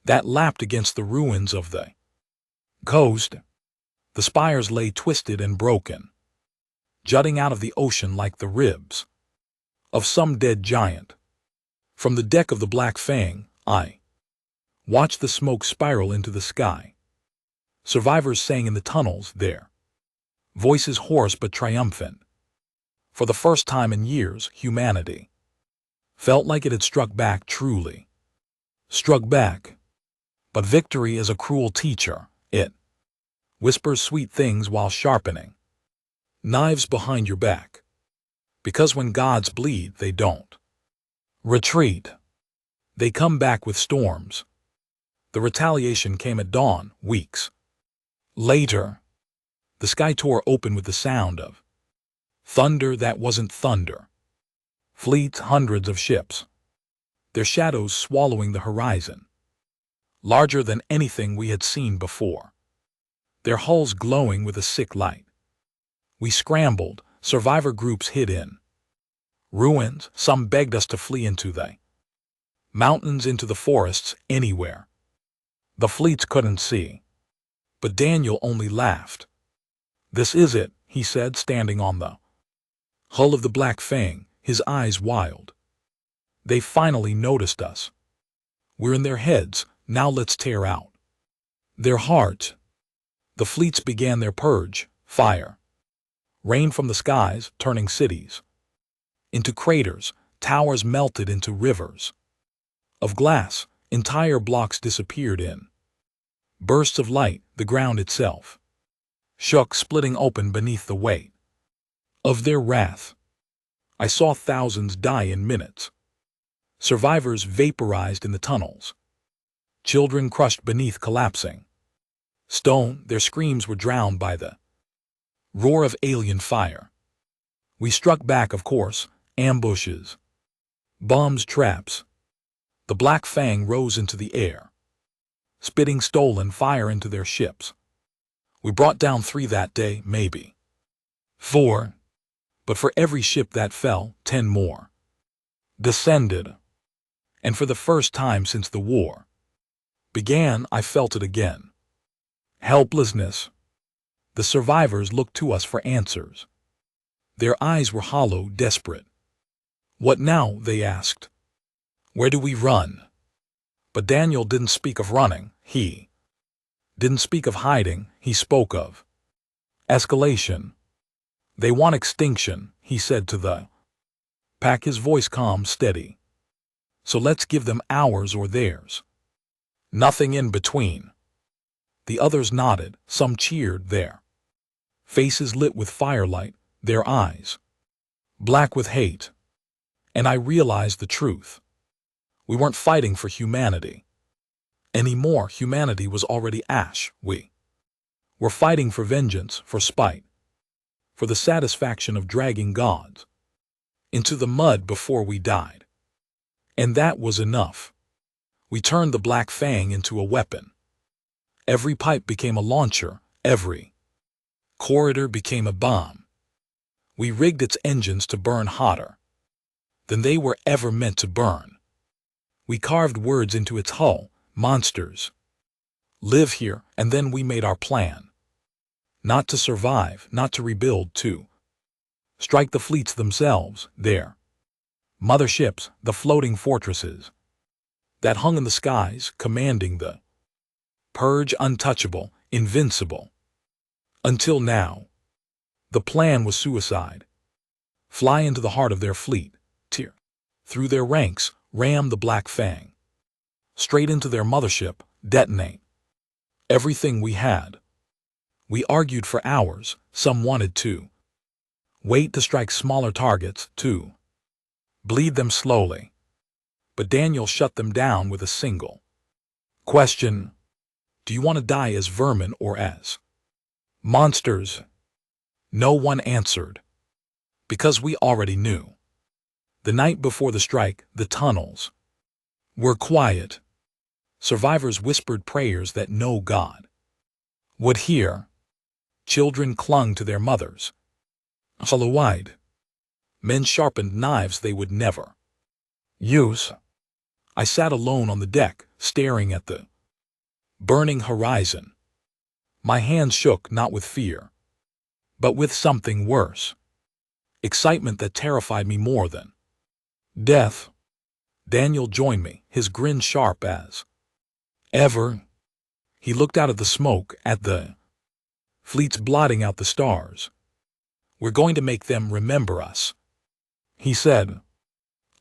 that lapped against the ruins of the coast. The spires lay twisted and broken, jutting out of the ocean like the ribs of some dead giant. From the deck of the Black Fang, I watched the smoke spiral into the sky. Survivors sang in the tunnels, their voices hoarse but triumphant. For the first time in years, humanity Felt like it had struck back truly. Struck back. But victory is a cruel teacher. It whispers sweet things while sharpening knives behind your back. Because when gods bleed, they don't retreat. They come back with storms. The retaliation came at dawn, weeks later. The sky tore open with the sound of thunder that wasn't thunder. Fleets, hundreds of ships, their shadows swallowing the horizon, larger than anything we had seen before, their hulls glowing with a sick light. We scrambled, survivor groups hid in ruins, some begged us to flee into the mountains, into the forests, anywhere. The fleets couldn't see. But Daniel only laughed. "This is it," he said, standing on the hull of the Black Fang, his eyes wild. "They finally noticed us. We're in their heads, now let's tear out their heart." The fleets began their purge. Fire rained from the skies, turning cities into craters. Towers melted into rivers of glass. Entire blocks disappeared in bursts of light. The ground itself shook, splitting open beneath the weight of their wrath. I saw thousands die in minutes. Survivors vaporized in the tunnels. Children crushed beneath collapsing stone. Their screams were drowned by the roar of alien fire. We struck back, of course. Ambushes, bombs, traps. The Black Fang rose into the air, spitting stolen fire into their ships. We brought down 3 that day, maybe 4. But for every ship that fell, 10 more descended. And for the first time since the war began, I felt it again. Helplessness. The survivors looked to us for answers. Their eyes were hollow, desperate. "What now?" they asked. "Where do we run?" But Daniel didn't speak of running. He didn't speak of hiding. He spoke of escalation. "They want extinction," he said to the pack, his voice calm, steady. "So let's give them ours or theirs. Nothing in between." The others nodded. Some cheered, their faces lit with firelight, their eyes black with hate. And I realized the truth. We weren't fighting for humanity anymore. Humanity was already ash. We were fighting for vengeance, for spite, for the satisfaction of dragging gods into the mud before we died. And that was enough. We turned the Black Fang into a weapon. Every pipe became a launcher. Every corridor became a bomb. We rigged its engines to burn hotter than they were ever meant to burn. We carved words into its hull. Monsters live here. And then we made our plan. Not to survive, not to rebuild, to strike the fleets themselves, their motherships, the floating fortresses that hung in the skies, commanding the purge, untouchable, invincible. Until now, the plan was suicide. Fly into the heart of their fleet, tear through their ranks, ram the Black Fang straight into their mothership, detonate everything we had. We argued for hours. Some wanted to wait to strike smaller targets, to bleed them slowly. But Daniel shut them down with a single question: "Do you want to die as vermin or as monsters?" No one answered. Because we already knew. The night before the strike, the tunnels were quiet. Survivors whispered prayers that no god would hear. Children clung to their mothers, hollow-eyed. Men sharpened knives they would never use. I sat alone on the deck, staring at the burning horizon. My hands shook, not with fear, but with something worse. Excitement that terrified me more than death. Daniel joined me, his grin sharp as ever. He looked out at the smoke, at the fleets blotting out the stars. "We're going to make them remember us," he said.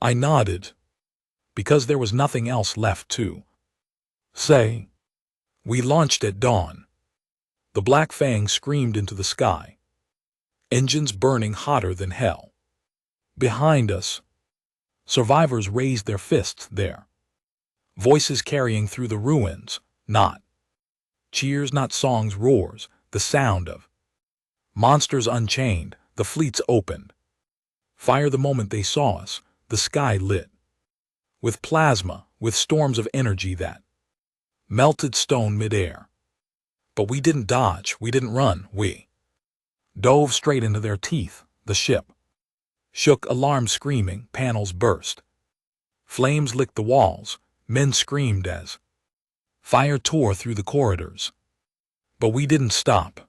I nodded, because there was nothing else left to say. We launched at dawn. The Black Fang screamed into the sky, engines burning hotter than hell. Behind us, survivors raised their fists there, voices carrying through the ruins, not cheers, not songs, roars, the sound of monsters unchained. The fleets opened fire the moment they saw us, the sky lit with plasma, with storms of energy that melted stone midair. But we didn't dodge, we didn't run, we dove straight into their teeth. The ship shook, alarms screaming, panels burst. Flames licked the walls, men screamed as fire tore through the corridors. But we didn't stop.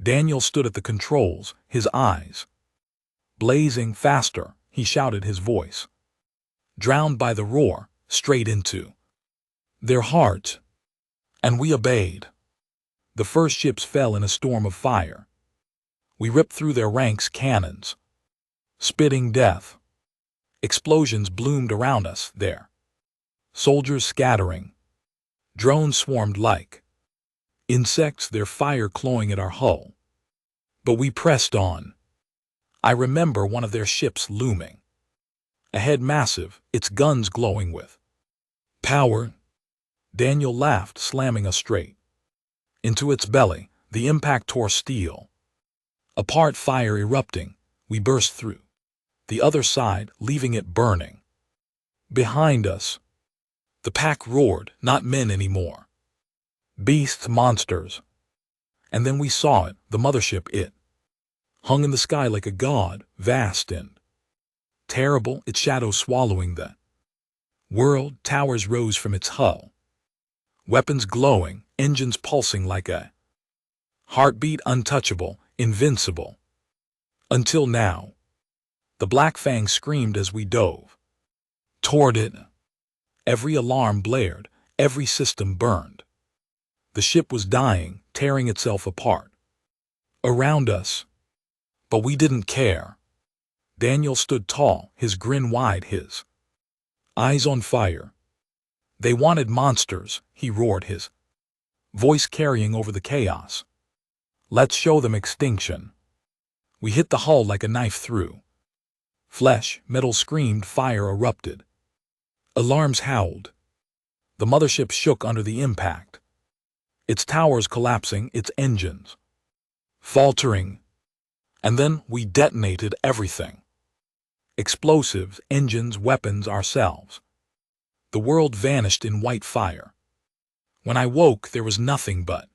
Daniel stood at the controls, his eyes blazing. Faster, he shouted, his voice drowned by the roar, straight into their heart. And we obeyed. The first ships fell in a storm of fire. We ripped through their ranks, cannons spitting death. Explosions bloomed around us there, soldiers scattering. Drones swarmed like insects, their fire clawing at our hull. But we pressed on. I remember one of their ships looming ahead, massive, its guns glowing with power. Daniel laughed, slamming us straight into its belly. The impact tore steel apart, fire erupting. We burst through the other side, leaving it burning. Behind us, the pack roared, not men anymore, beasts, monsters. And then we saw it, the mothership. It hung in the sky like a god, vast and terrible, its shadow swallowing the world. Towers rose from its hull, weapons glowing, engines pulsing like a heartbeat, untouchable, invincible. Until now. The Black Fang screamed as we dove toward it. Every alarm blared, every system burned. The ship was dying, tearing itself apart around us. But we didn't care. Daniel stood tall, his grin wide, his eyes on fire. They wanted monsters, he roared, his voice carrying over the chaos. Let's show them extinction. We hit the hull like a knife through flesh. Metal screamed, fire erupted. Alarms howled. The mothership shook under the impact, its towers collapsing, its engines faltering. And then we detonated everything. Explosives, engines, weapons, ourselves. The world vanished in white fire. When I woke, there was nothing but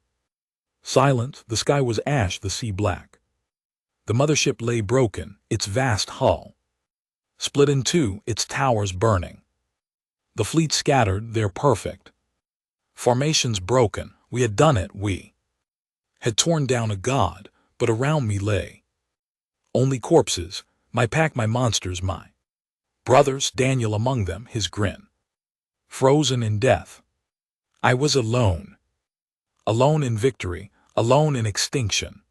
silence. The sky was ash, the sea black. The mothership lay broken, its vast hull split in two, its towers burning. The fleet scattered, their perfect formations broken. We had done it, we had torn down a god, but around me lay only corpses, my pack, my monsters, my brothers, Daniel among them, his grin frozen in death. I was alone. Alone in victory, alone in extinction.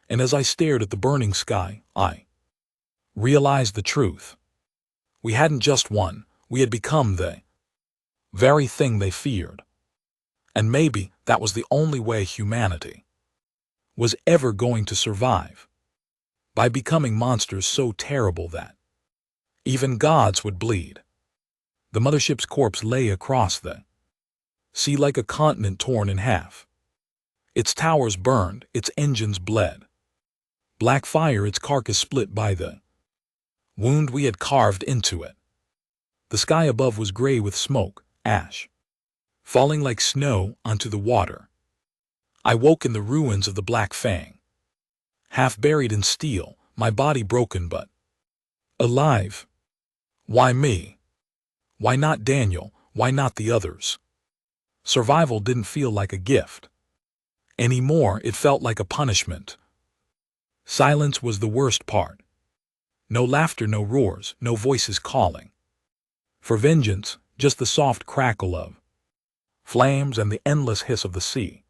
And as I stared at the burning sky, I realized the truth. We hadn't just won, we had become the very thing they feared. And maybe that was the only way humanity was ever going to survive. By becoming monsters so terrible that even gods would bleed. The mothership's corpse lay across the sea like a continent torn in half. Its towers burned, its engines bled. Black fire, its carcass split by the wound we had carved into it. The sky above was gray with smoke, ash falling like snow onto the water. I woke in the ruins of the Black Fang, half buried in steel, my body broken but alive. Why me? Why not Daniel? Why not the others? Survival didn't feel like a gift anymore, it felt like a punishment. Silence was the worst part. No laughter, no roars, no voices calling for vengeance, just the soft crackle of flames and the endless hiss of the sea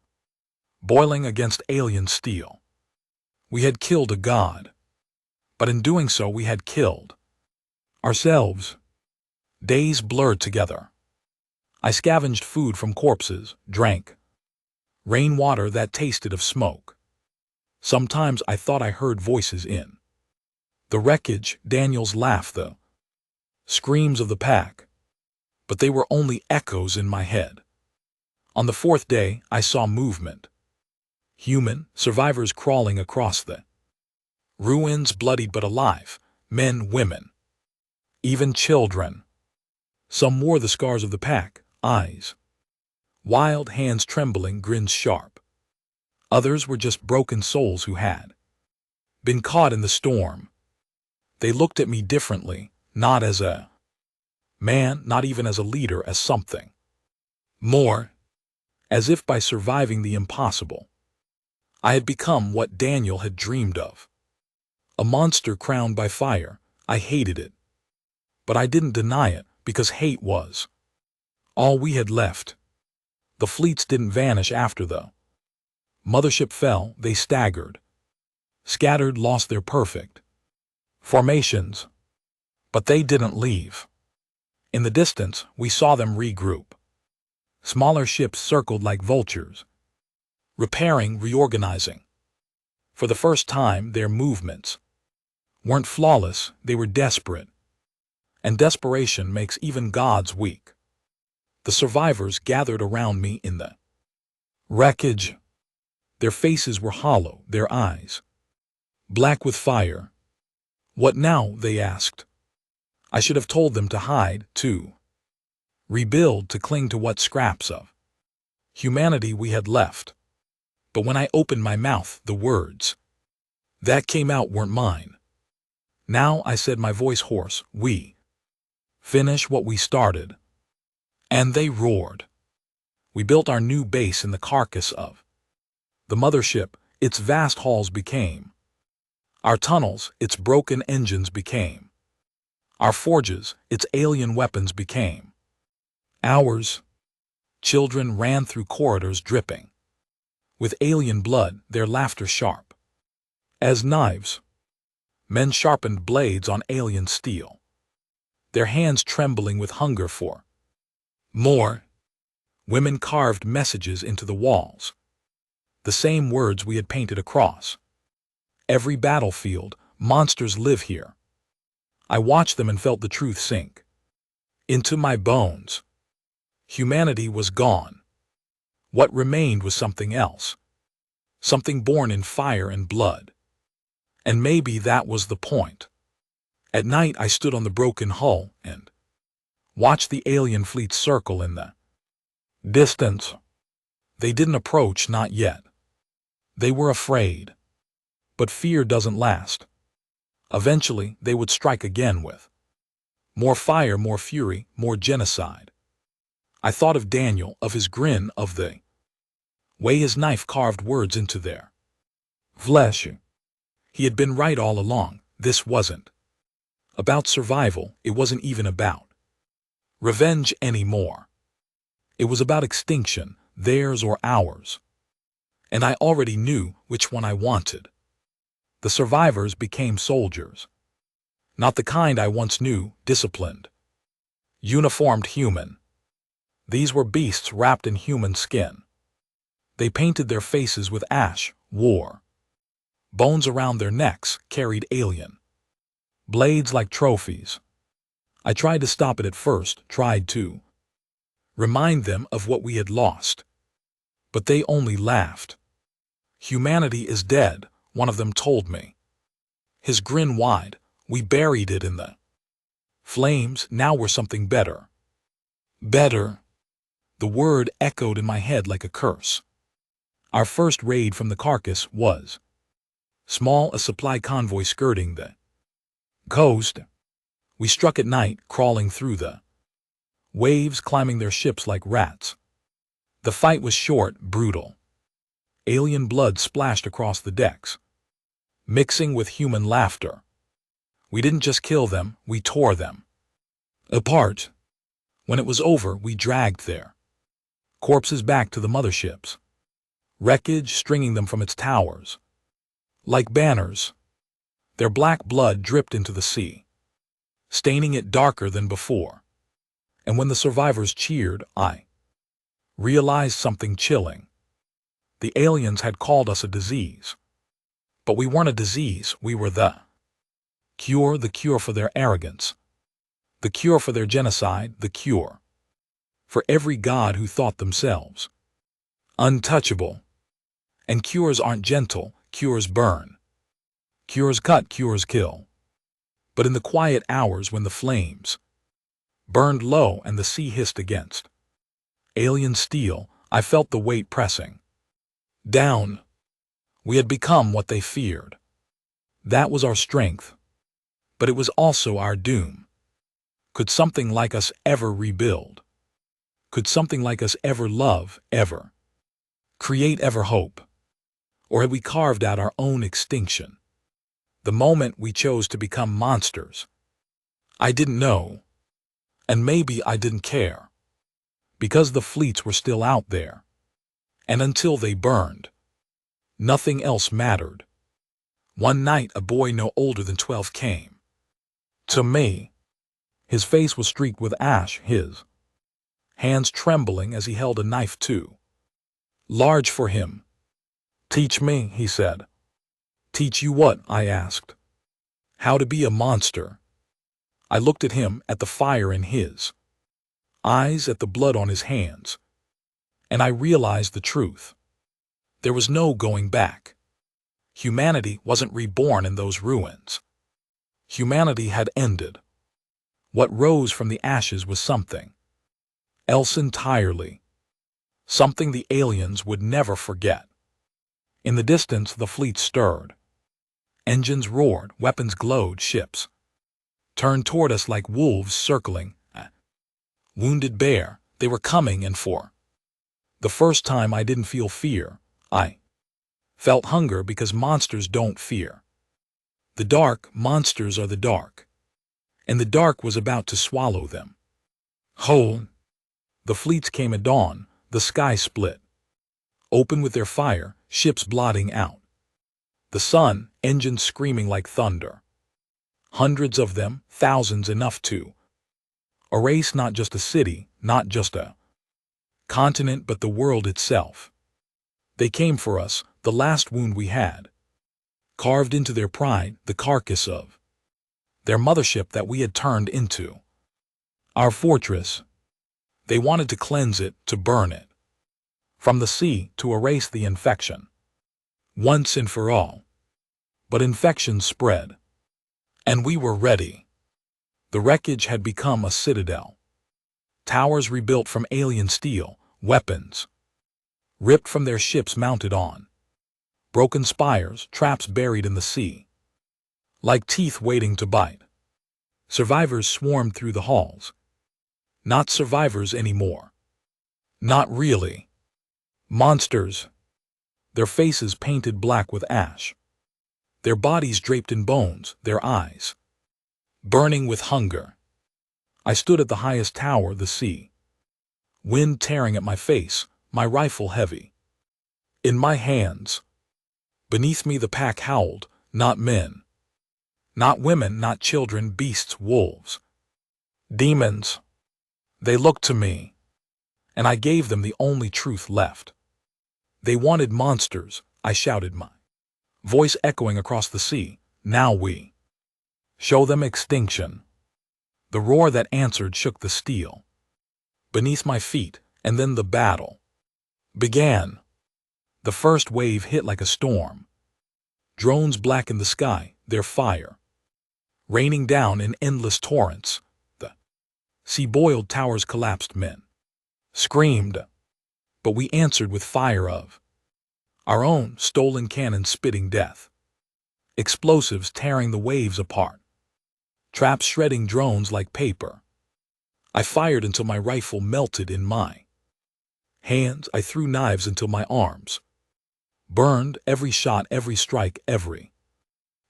boiling against alien steel. We had killed a god, but in doing so we had killed Ourselves. Days blurred together. I scavenged food from corpses, drank rainwater that tasted of smoke. Sometimes I thought I heard voices in the wreckage, Daniel's laugh, the screams of the pack, but they were only echoes in my head. On the fourth day, I saw movement. Human, survivors crawling across the ruins, bloodied but alive, men, women, even children. Some wore the scars of the pack, eyes wild, hands trembling, grins sharp. Others were just broken souls who had been caught in the storm. They looked at me differently, not as a man, not even as a leader, as something more, as if by surviving the impossible, I had become what Daniel had dreamed of. A monster crowned by fire. I hated it. But I didn't deny it, because hate was all we had left. The fleets didn't vanish after the mothership fell, they staggered, scattered, lost their perfect formations. But they didn't leave. In the distance, we saw them regroup. Smaller ships circled like vultures, repairing, reorganizing. For the first time, their movements weren't flawless, they were desperate. And desperation makes even gods weak. The survivors gathered around me in the wreckage. Their faces were hollow, their eyes black with fire. What now? They asked. I should have told them to hide, to rebuild, to cling to what scraps of humanity we had left. But when I opened my mouth, the words that came out weren't mine. Now, I said, my voice hoarse, we finish what we started. And they roared. We built our new base in the carcass of the mothership. Its vast halls became our tunnels, its broken engines became our forges, its alien weapons became ours. Children ran through corridors dripping with alien blood, their laughter sharp as knives. Men sharpened blades on alien steel, their hands trembling with hunger for more. Women carved messages into the walls, the same words we had painted across every battlefield. Monsters live here. I watched them and felt the truth sink into my bones. Humanity was gone. What remained was something else, something born in fire and blood. And maybe that was the point. At night, I stood on the broken hull and watched the alien fleet circle in the distance. They didn't approach, not yet. They were afraid. But fear doesn't last. Eventually, they would strike again with more fire, more fury, more genocide. I thought of Daniel, of his grin, of the way his knife carved words into their flesh. He had been right all along. This wasn't about survival. It wasn't even about revenge anymore. It was about extinction, theirs or ours. And I already knew which one I wanted. The survivors became soldiers. Not the kind I once knew, disciplined, uniformed, human. These were beasts wrapped in human skin. They painted their faces with ash, war. Bones around their necks carried alien blades like trophies. I tried to stop it at first, tried to remind them of what we had lost. But they only laughed. Humanity is dead, one of them told me. His grin wide. We buried it in the flames. Now we're something better. Better. The word echoed in my head like a curse. Our first raid from the carcass was small, a supply convoy skirting the coast. We struck at night, crawling through the waves, climbing their ships like rats. The fight was short, brutal. Alien blood splashed across the decks, mixing with human laughter. We didn't just kill them, we tore them apart. When it was over, we dragged their corpses back to the motherships, wreckage stringing them from its towers like banners. Their black blood dripped into the sea. staining it darker than before. And when the survivors cheered, I realized something chilling. The aliens had called us a disease. But we weren't a disease, we were the cure for their arrogance, the cure for their genocide, the cure for every god who thought themselves untouchable. And cures aren't gentle, cures burn. Cures cut, cures kill. But in the quiet hours when the flames burned low and the sea hissed against alien steel, I felt the weight pressing down. We had become what they feared. That was our strength. But it was also our doom. Could something like us ever rebuild? Could something like us ever love, ever create, ever hope? Or had we carved out our own extinction the moment we chose to become monsters? I didn't know. And maybe I didn't care. Because the fleets were still out there. And until they burned, nothing else mattered. One night a boy no older than 12 came to me. His face was streaked with ash, his hands trembling as he held a knife too large for him. "Teach me," he said. "Teach you what?" I asked. "How to be a monster." I looked at him, at the fire in his eyes, at the blood on his hands, and I realized the truth. There was no going back. Humanity wasn't reborn in those ruins. Humanity had ended. What rose from the ashes was something else entirely. Something the aliens would never forget. In the distance, the fleet stirred. Engines roared, weapons glowed, ships turned toward us like wolves circling a wounded bear. They were coming, and for the first time I didn't feel fear. I felt hunger, because monsters don't fear the dark. Monsters are the dark. And the dark was about to swallow them whole. The fleets came at dawn, the sky split open with their fire, ships blotting out the sun, engines screaming like thunder. Hundreds of them, thousands, enough to erase not just a city, not just a continent, but the world itself. They came for us, the last wound we had, carved into their pride, the carcass of their mothership that we had turned into our fortress. They wanted to cleanse it, to burn it from the sea, to erase the infection once and for all. But infection spread, and we were ready. The wreckage had become a citadel. Towers rebuilt from alien steel, weapons ripped from their ships mounted on broken spires, traps buried in the sea, like teeth waiting to bite. Survivors swarmed through the halls. Not survivors anymore. Not really. Monsters. Their faces painted black with ash. Their bodies draped in bones, their eyes burning with hunger. I stood at the highest tower, the sea wind tearing at my face, my rifle heavy in my hands. Beneath me the pack howled, not men, not women, not children, beasts, wolves, demons. They looked to me, and I gave them the only truth left. They wanted monsters, I shouted, my voice echoing across the sea. Now we show them extinction. The roar that answered shook the steel beneath my feet, and then the battle began. The first wave hit like a storm. Drones blackened the sky, their fire raining down in endless torrents. The sea boiled, towers collapsed, men screamed. But we answered with fire of our own, stolen cannons spitting death, explosives tearing the waves apart, traps shredding drones like paper. I fired until my rifle melted in my hands. I threw knives until my arms burned. Every shot, every strike, every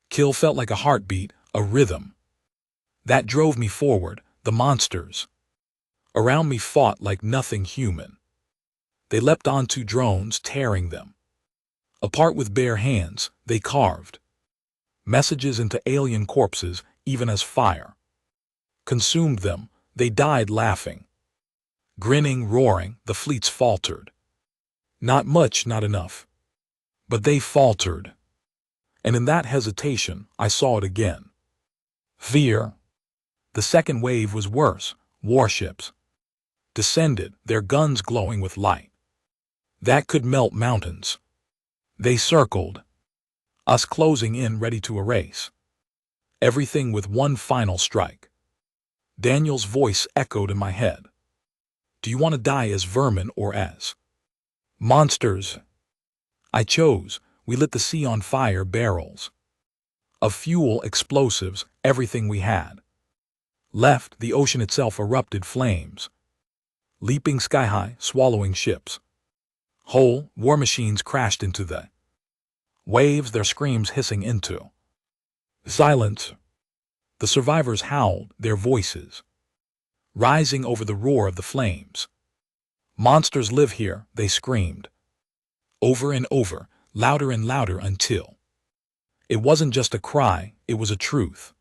kill felt like a heartbeat, a rhythm that drove me forward. The monsters around me fought like nothing human. They leapt onto drones, tearing them apart with bare hands. They carved messages into alien corpses, even as fire consumed them, they died laughing. Grinning, roaring, the fleets faltered. Not much, not enough. But they faltered. And in that hesitation, I saw it again. Fear. The second wave was worse. Warships descended, their guns glowing with light that could melt mountains. They circled, us closing in, ready to erase everything with one final strike. Daniel's voice echoed in my head. Do you want to die as vermin or as monsters? I chose. We lit the sea on fire, barrels of fuel, explosives, everything we had left. The ocean itself erupted, flames leaping sky-high, swallowing ships whole. War machines crashed into the waves, their screams hissing into silence. The survivors howled, their voices rising over the roar of the flames. Monsters live here, they screamed. Over and over, louder and louder, until it wasn't just a cry, it was a truth.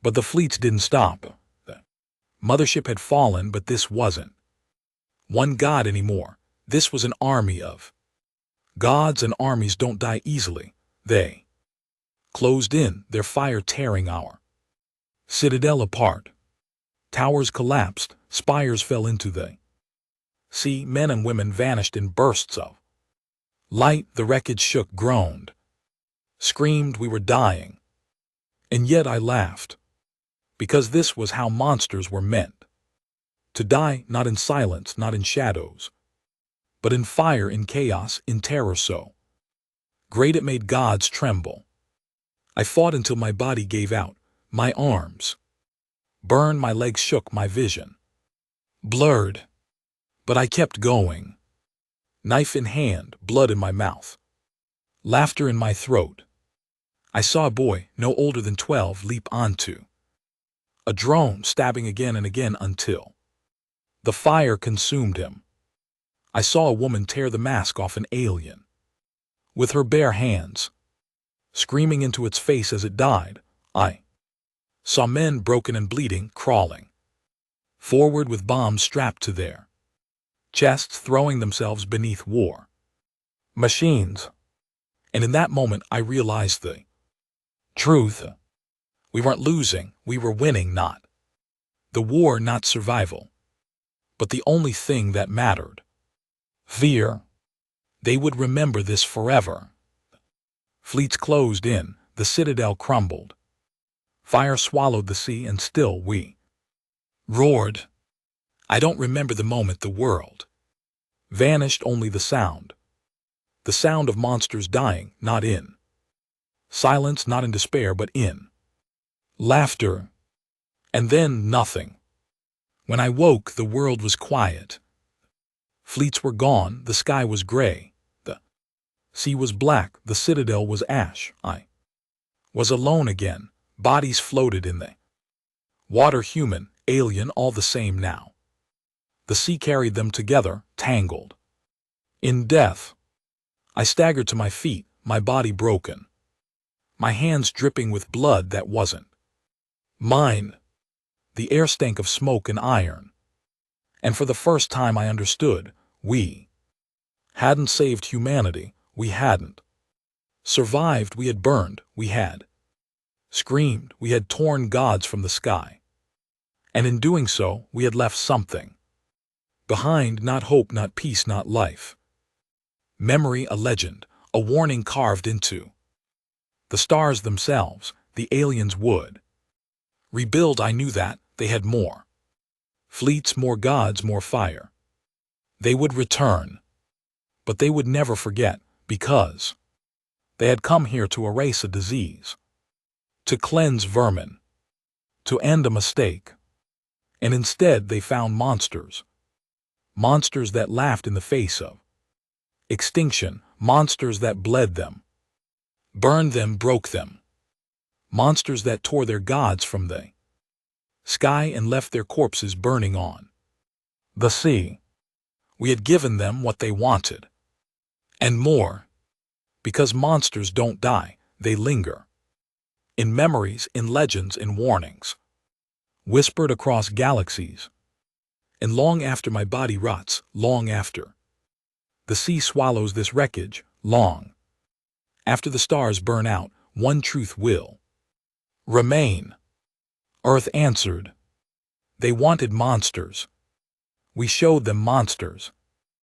But the fleets didn't stop. The mothership had fallen, but this wasn't one god anymore. This was an army of gods, and armies don't die easily. They closed in, their fire tearing our citadel apart. Towers collapsed, spires fell into the sea, men and women vanished in bursts of light. The wreckage shook, groaned, screamed, we were dying. And yet I laughed, because this was how monsters were meant to die, not in silence, not in shadows, but in fire, in chaos, in terror so great it made gods tremble. I fought until my body gave out, my arms burned, my legs shook, my vision blurred. But I kept going, knife in hand, blood in my mouth, laughter in my throat. I saw a boy, no older than 12, leap onto a drone, stabbing again and again until the fire consumed him. I saw a woman tear the mask off an alien with her bare hands, screaming into its face as it died. I saw men, broken and bleeding, crawling forward with bombs strapped to their chests, throwing themselves beneath war machines. And in that moment I realized the truth. We weren't losing, we were winning, not the war, not survival, but the only thing that mattered. Fear. They would remember this forever. Fleets closed in, the citadel crumbled. Fire swallowed the sea, and still we roared. I don't remember the moment the world vanished, only the sound of monsters dying, not in silence, not in despair, but in laughter. And then nothing. When I woke, the world was quiet. Fleets were gone, the sky was gray, the sea was black, the citadel was ash. I was alone again. Bodies floated in the water, human, alien, all the same now. The sea carried them together, tangled in death. I staggered to my feet, my body broken, my hands dripping with blood that wasn't mine. The air stank of smoke and iron. And for the first time I understood, we hadn't saved humanity, we hadn't survived, we had burned, we had screamed, we had torn gods from the sky. And in doing so, we had left something behind, not hope, not peace, not life. Memory, a legend, a warning carved into the stars themselves. The aliens would rebuild, I knew that. They had more fleets, more gods, more fire. They would return, but they would never forget, because they had come here to erase a disease, to cleanse vermin, to end a mistake. And instead they found monsters. Monsters that laughed in the face of extinction, monsters that bled them, burned them, broke them, monsters that tore their gods from the sky and left their corpses burning on the sea. We had given them what they wanted, and more, because monsters don't die, they linger. In memories, in legends, in warnings. whispered across galaxies. And long after my body rots, long after the sea swallows this wreckage, long after the stars burn out, one truth will remain. Earth answered. They wanted monsters. We showed them monsters.